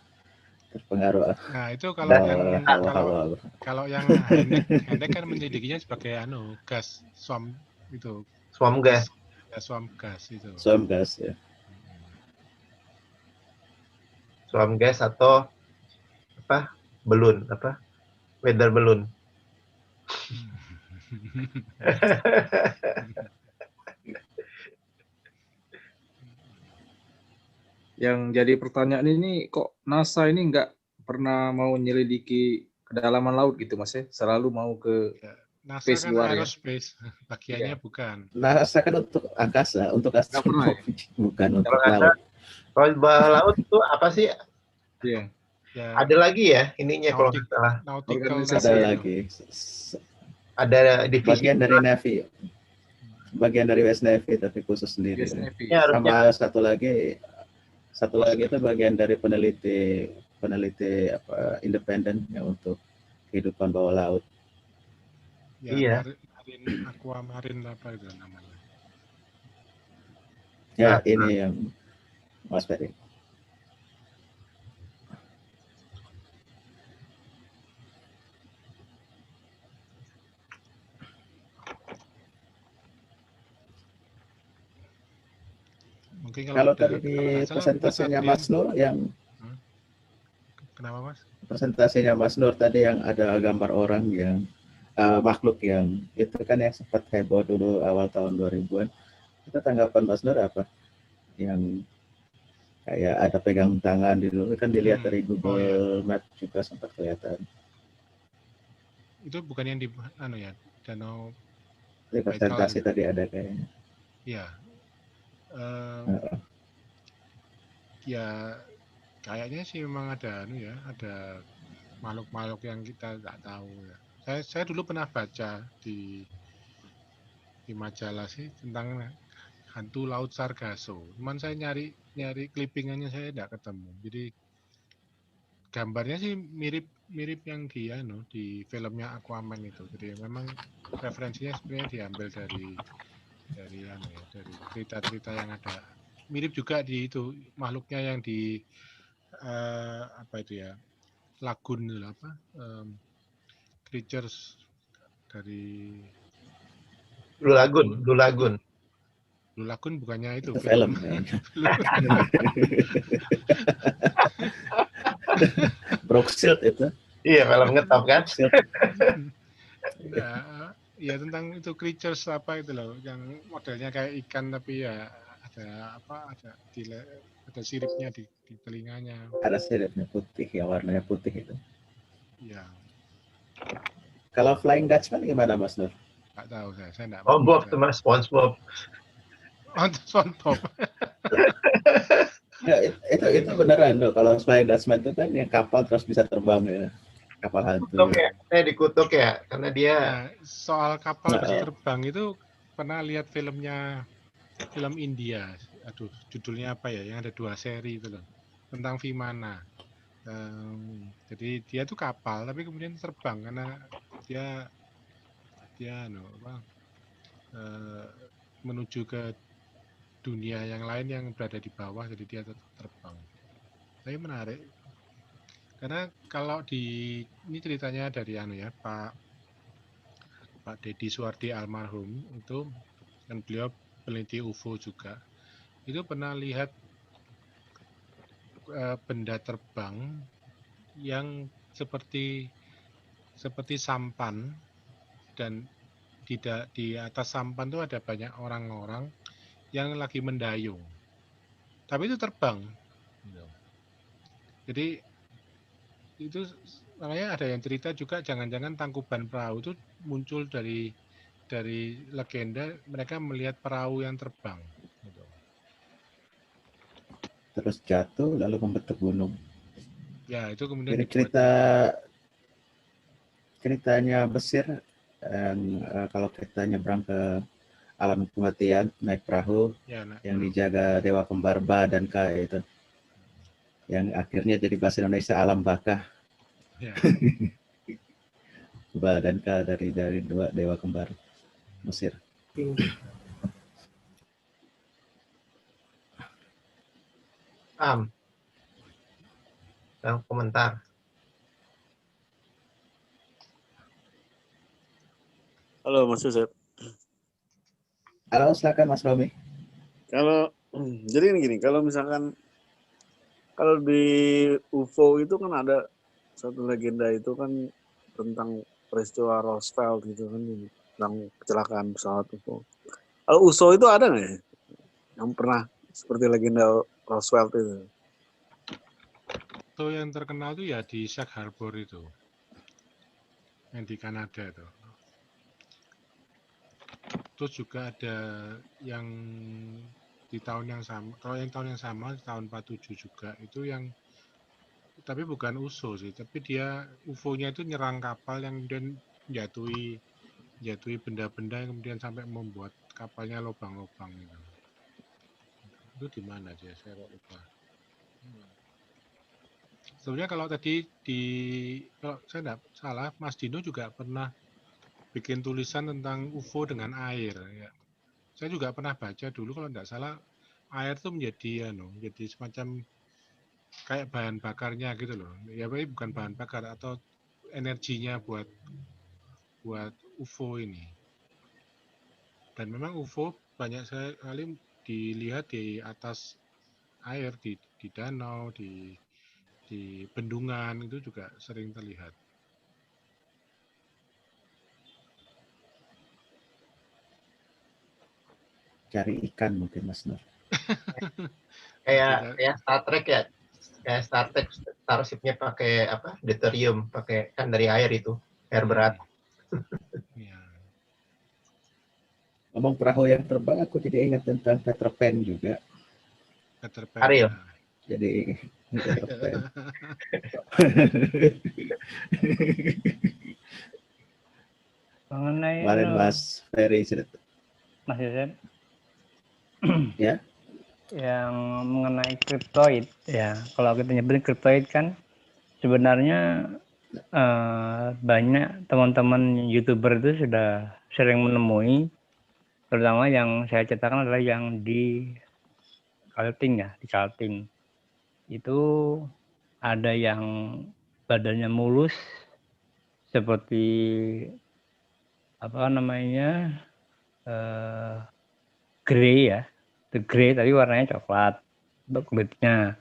Terpengaruh. Nah itu kalau yang Hendek kan menyelidikinya sebagai gas swamp itu. Swamp gas. Ya, swamp gas itu. Swamp gas ya. Swamp gas atau apa? Balloon apa? Weather balloon. Yang jadi pertanyaan ini, kok NASA ini nggak pernah mau nyelidiki kedalaman laut gitu Mas ya? Selalu mau ke NASA space kan luar aerospace, bagiannya bukan. NASA kan untuk angkasa, untuk astronomi, bukan untuk laut. Kalau di bawah laut itu apa sih? Iya. Ya, ada lagi ya ininya kalau nggak salah. Ada lagi. Ada divisi. Bagian dari Navy. Bagian dari West Navy tapi khusus sendiri. Ya, sama satu lagi itu bagian dari peneliti apa independen ya untuk kehidupan bawah laut. Ya, iya. Aquamarin apa itu namanya? Ya, ini yang Mas Ferry. Mungkin kalau tadi di presentasinya Mas Nur yang kenapa Mas? Presentasinya Mas Nur tadi yang ada gambar orang yang makhluk yang itu kan yang sempat heboh dulu awal tahun 2000-an. Itu tanggapan Mas Nur apa? Yang kayak ada pegang tangan dulu kan dilihat dari Google Map juga sempat kelihatan. Itu bukan yang di Danau di presentasi tadi ada kayaknya. Iya. Ya kayaknya sih memang ada ada makhluk-makhluk yang kita nggak tahu ya. Saya dulu pernah baca di majalah sih tentang hantu laut Sargasso. Cuman saya nyari clippingannya saya nggak ketemu. Jadi gambarnya sih mirip yang di filmnya Aquaman itu. Jadi memang referensinya sebenarnya diambil dari cerita-cerita yang ada. Mirip juga di itu makhluknya yang di apa itu ya, lagun apa creatures dari Blue Lagoon bukannya itu film. Brooke Shield itu. Iya, film ngetop kan. ya tentang itu creatures apa itu loh, yang modelnya kayak ikan tapi ya ada apa, ada siripnya di telinganya. Ada siripnya putih, ya warnanya putih itu. Ya, Kalau Flying Dutchman gimana Mas Nur? nggak tahu saya nggak Oh, Bob pernah. tuh Mas, SpongeBob. Oh, SpongeBob. Ya, itu beneran loh. Kalau Flying Dutchman itu kan yang kapal terus bisa terbang ya. Kapal hantu. Kutuk ya, dikutuk ya, karena dia Nah, soal kapal bisa Nah, terbang itu pernah lihat film India. Aduh, judulnya apa ya? Yang ada 2 seri itu loh, tentang Vimana. Jadi dia tuh kapal tapi kemudian terbang karena dia menuju ke dunia yang lain yang berada di bawah, jadi dia tetap terbang. Tapi menarik karena kalau ini ceritanya dari Pak Deddy Suwardi almarhum, itu kan beliau peneliti UFO juga. Itu pernah lihat benda terbang yang seperti sampan, dan di atas sampan itu ada banyak orang-orang yang lagi mendayung. Tapi itu terbang. Jadi itu makanya ada yang cerita juga jangan-jangan Tangkuban Perahu itu muncul dari legenda mereka melihat perahu yang terbang. terus jatuh lalu membentuk gunung. Ya, itu kemudian Jadi ceritanya Mesir, kalau kita nyebrang ke alam kematian naik perahu yang dijaga dewa kembar Ba dan Ka itu, yang akhirnya jadi bahasa Indonesia alam baka. Ya. Ba dan Ka dari dua dewa kembar Mesir. yang komentar. Halo Mas Yusuf. Halo, silakan Mas Romi. Jadi gini, kalau misalkan kalau di UFO itu kan ada satu legenda itu kan tentang peristiwa Roswell gitu kan, tentang kecelakaan pesawat UFO. Kalau USO itu ada nggak ya? Yang pernah seperti legenda Roswell itu? Itu yang terkenal tuh ya di Sag Harbor itu, yang di Kanada itu. Terus juga ada yang di tahun yang sama, kalau yang tahun yang sama tahun 47 juga itu yang, tapi bukan USO sih, tapi dia UFO-nya itu nyerang kapal yang kemudian jatuhi benda-benda yang kemudian sampai membuat kapalnya lubang-lubang gitu. Itu di mana dia? Saya lupa. Sebenarnya kalau tadi kalau saya tidak salah, Mas Dino juga pernah bikin tulisan tentang UFO dengan air. Ya. Saya juga pernah baca dulu kalau tidak salah, air itu menjadi semacam kayak bahan bakarnya gitu loh. Ya, tapi bukan bahan bakar atau energinya buat UFO ini. Dan memang UFO banyak sekali dilihat di atas air, di danau, di bendungan, itu juga sering terlihat. Cari ikan mungkin Mas Nur. Kayak Star Trek ya. Kayak Star Trek, Starship-nya pakai apa? Deuterium, pakai kan dari air itu, air berat. Ya. Ngomong perahu yang terbang, aku jadi ingat tentang Peter Pan juga. Peter Pan. Ariel. Jadi Peter Pan. Mengenai Kemarin Mas Ferry cerita. Mas Yusuf. Ya. Yang mengenai kriptoid, ya kalau kita nyebut kriptoid kan sebenarnya banyak teman-teman YouTuber itu sudah sering menemui, terutama yang saya ceritakan adalah yang di Kaltim ya, di Kaltim itu ada yang badannya mulus seperti apa namanya grey ya, grey tapi warnanya coklat untuk kulitnya.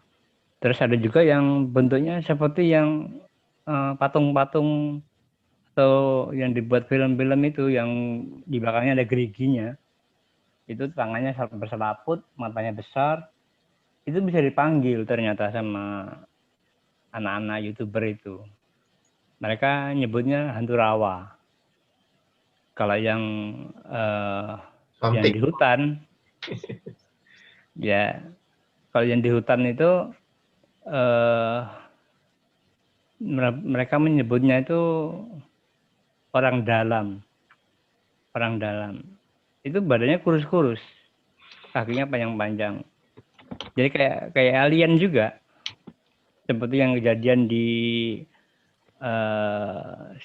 Terus ada juga yang bentuknya seperti yang patung-patung atau yang dibuat film-film itu yang di belakangnya ada geriginya, itu tangannya berselaput, matanya besar, itu bisa dipanggil ternyata sama anak-anak YouTuber itu. Mereka nyebutnya hantu rawa. Kalau yang Something. di hutan, ya kalau yang di hutan itu mereka menyebutnya itu orang dalam. Orang dalam. Itu badannya kurus-kurus, kakinya panjang-panjang. Jadi kayak alien juga. Seperti yang kejadian di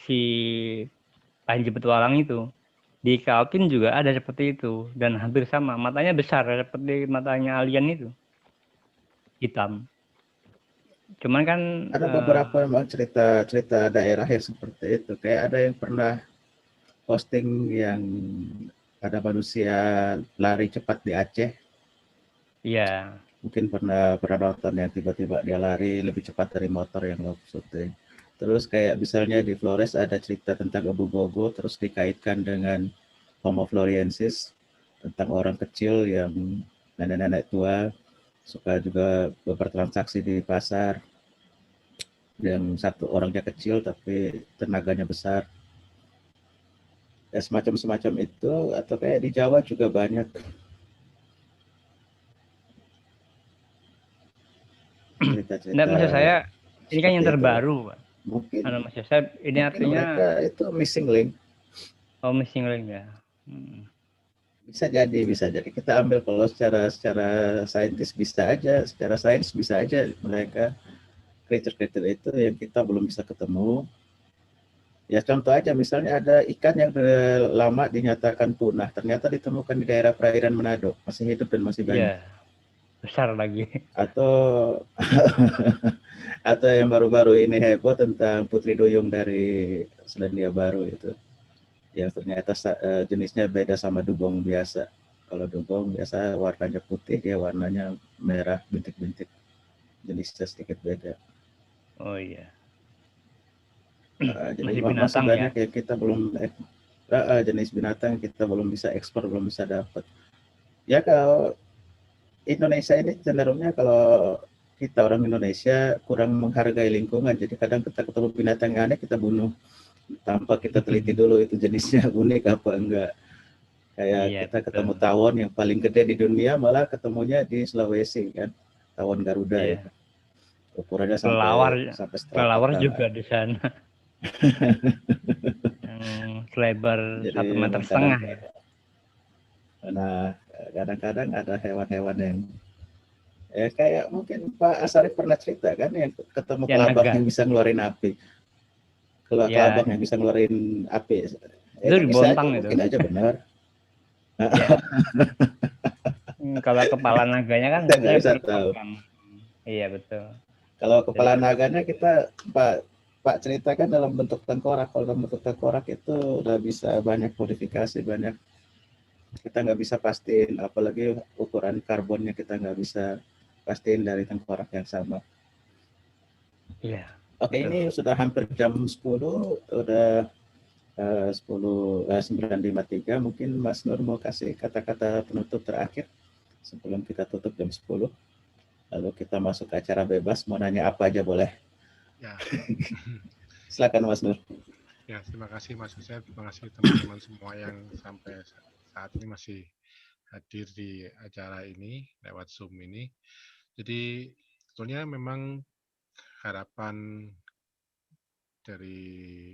si Panji Petualang itu. Di Kalkin juga ada seperti itu dan hampir sama, matanya besar seperti matanya alien itu, hitam. Cuman kan Ada beberapa memang cerita daerah yang seperti itu. Kayak ada yang pernah posting yang ada manusia lari cepat di Aceh. Iya. Mungkin pernah nonton yang tiba-tiba dia lari lebih cepat dari motor yang lo syuting. Terus kayak misalnya di Flores ada cerita tentang Abu Gogo, terus dikaitkan dengan Homo floresiensis, tentang orang kecil yang nenek-nenek tua suka juga bertransaksi di pasar, yang satu orangnya kecil tapi tenaganya besar. Ya, semacam itu, atau kayak di Jawa juga banyak cerita-cerita. Nah, maksud saya ini kan yang terbaru, Pak. Mungkin. Maksud saya ini mungkin artinya mereka itu missing link. Oh, missing link ya. Bisa jadi. Kita ambil kalau secara saintis bisa aja, secara sains bisa aja mereka creature itu yang kita belum bisa ketemu. Ya contoh aja, misalnya ada ikan yang lama dinyatakan punah, ternyata ditemukan di daerah perairan Manado, masih hidup dan masih banyak. Iya, besar lagi. Atau yang baru-baru ini heboh tentang putri duyung dari Selandia Baru itu, yang ternyata jenisnya beda sama dugong biasa. Kalau dugong biasa warnanya putih, dia warnanya merah bintik-bintik, jenisnya sedikit beda. Oh iya. Jadi masih banyak ya? yang kita belum jenis binatang kita belum bisa ekspor, belum bisa dapat. Ya kalau Indonesia ini cenderungnya, kalau kita orang Indonesia kurang menghargai lingkungan, jadi kadang kita ketemu binatang yang aneh kita bunuh tanpa kita teliti dulu itu jenisnya unik apa enggak. Kayak kita ketemu tawon yang paling gede di dunia, malah ketemunya di Sulawesi kan, tawon Garuda itu. Ukurannya sampai kelelawar juga di sana. Yang selebar 1,5 meter ya. Nah, kadang-kadang ada hewan-hewan yang kayak mungkin Pak Asarif pernah cerita kan, yang ketemu kelabang yang bisa ngeluarin api. Kelabang yang bisa ngeluarin api. Itu di Bontang itu. Mungkin aja benar. Ya. Kalau kepala naganya kan kita nggak bisa tahu. Iya betul. Kalau kepala naganya kita Pak ceritakan dalam bentuk tengkorak. Kalau dalam bentuk tengkorak itu udah bisa banyak modifikasi, banyak kita nggak bisa pastiin, apalagi ukuran karbonnya kita nggak bisa pastiin dari tengkorak yang sama. Iya. Oke, ini sudah hampir jam 10, udah 9.53. Mungkin Mas Nur mau kasih kata-kata penutup terakhir sebelum kita tutup jam 10. Lalu kita masuk ke acara bebas, mau nanya apa aja boleh. Ya. Silakan Mas Nur. Ya, terima kasih Mas Yusef, terima kasih teman-teman semua yang sampai saat ini masih hadir di acara ini lewat Zoom ini. Jadi sebetulnya memang harapan dari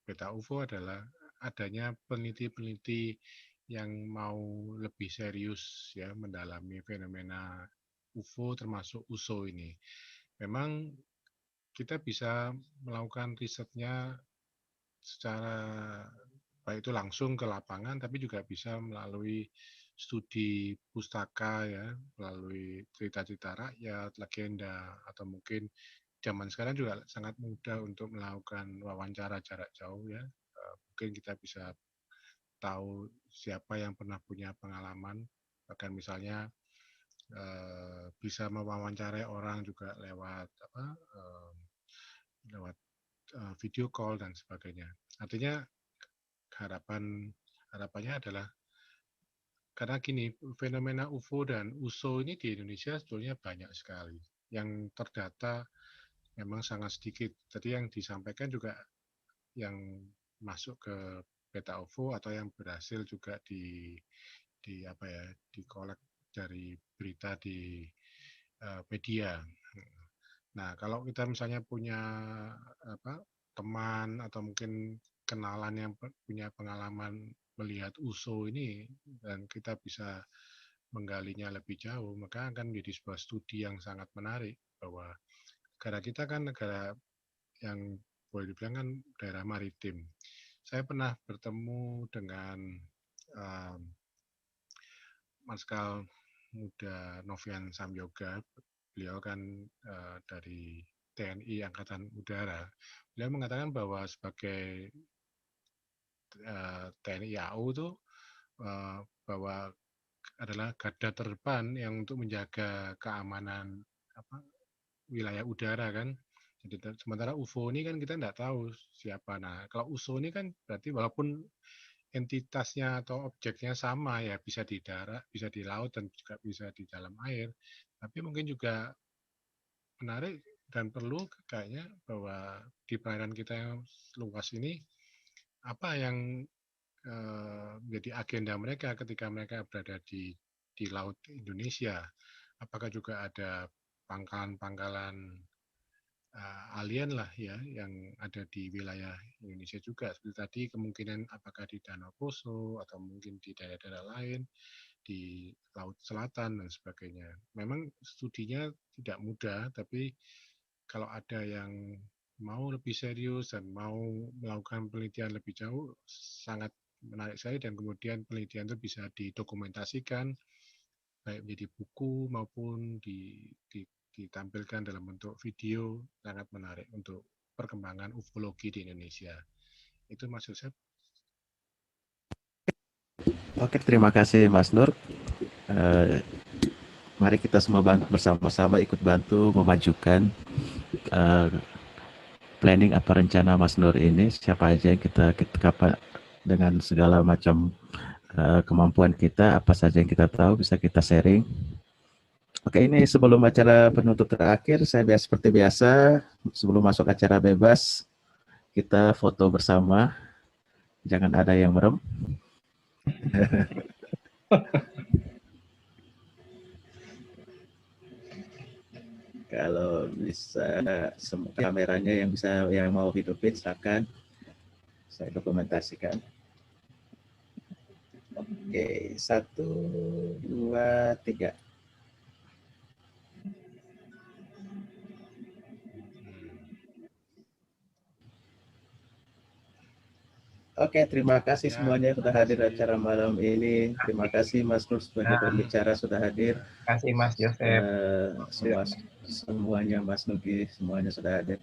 Beta UFO adalah adanya peneliti-peneliti yang mau lebih serius ya mendalami fenomena UFO termasuk USO ini. Memang kita bisa melakukan risetnya secara baik itu langsung ke lapangan, tapi juga bisa melalui studi pustaka ya, melalui cerita-cerita rakyat, legenda, atau mungkin zaman sekarang juga sangat mudah untuk melakukan wawancara jarak jauh ya. Mungkin kita bisa tahu siapa yang pernah punya pengalaman, bahkan misalnya bisa mewawancarai orang juga lewat lewat video call dan sebagainya. Artinya harapannya adalah karena gini, fenomena UFO dan USO ini di Indonesia sebetulnya banyak sekali. Yang terdata memang sangat sedikit. Tadi yang disampaikan juga yang masuk ke peta UFO atau yang berhasil juga dikolek dari berita di media. Nah, kalau kita misalnya punya teman atau mungkin kenalan yang punya pengalaman melihat USO ini dan kita bisa menggalinya lebih jauh, maka akan menjadi sebuah studi yang sangat menarik bahwa negara kita kan negara yang boleh dibilang kan daerah maritim. Saya pernah bertemu dengan Marskal Muda Novian Samyoga. Beliau kan dari TNI Angkatan Udara. Beliau mengatakan bahwa sebagai TNI AU itu bahwa adalah garda terdepan yang untuk menjaga keamanan wilayah udara kan. Jadi sementara UFO ini kan kita tidak tahu siapa. Nah, kalau USO ini kan berarti walaupun entitasnya atau objeknya sama ya, bisa di darat, bisa di laut dan juga bisa di dalam air. Tapi mungkin juga menarik dan perlu kayaknya bahwa di perairan kita yang luas ini apa yang menjadi agenda mereka ketika mereka berada di laut Indonesia. Apakah juga ada pangkalan-pangkalan alien lah ya yang ada di wilayah Indonesia juga. Seperti tadi kemungkinan apakah di Danau Poso atau mungkin di daerah-daerah lain di Laut Selatan dan sebagainya. Memang studinya tidak mudah, tapi kalau ada yang mau lebih serius dan mau melakukan penelitian lebih jauh, sangat menarik sekali dan kemudian penelitian itu bisa didokumentasikan baik menjadi buku maupun ditampilkan dalam bentuk video, sangat menarik untuk perkembangan ufologi di Indonesia. Itu maksud saya. Oke, terima kasih Mas Nur. Mari kita semua bersama-sama ikut bantu memajukan planning atau rencana Mas Nur ini. Siapa aja yang kita kapan dengan segala macam kemampuan kita, apa saja yang kita tahu bisa kita sharing. Oke, ini sebelum acara penutup terakhir, saya seperti biasa sebelum masuk acara bebas kita foto bersama. Jangan ada yang merem. Kalau bisa kameranya yang mau hidupin, silakan. Saya dokumentasikan. Oke, 1, 2, 3. Oke, terima kasih semuanya sudah hadir acara malam ini. Terima kasih Mas Nur sebagai pembicara sudah hadir. Terima kasih Mas Joseph. Semuanya Mas Nugi, semuanya sudah hadir.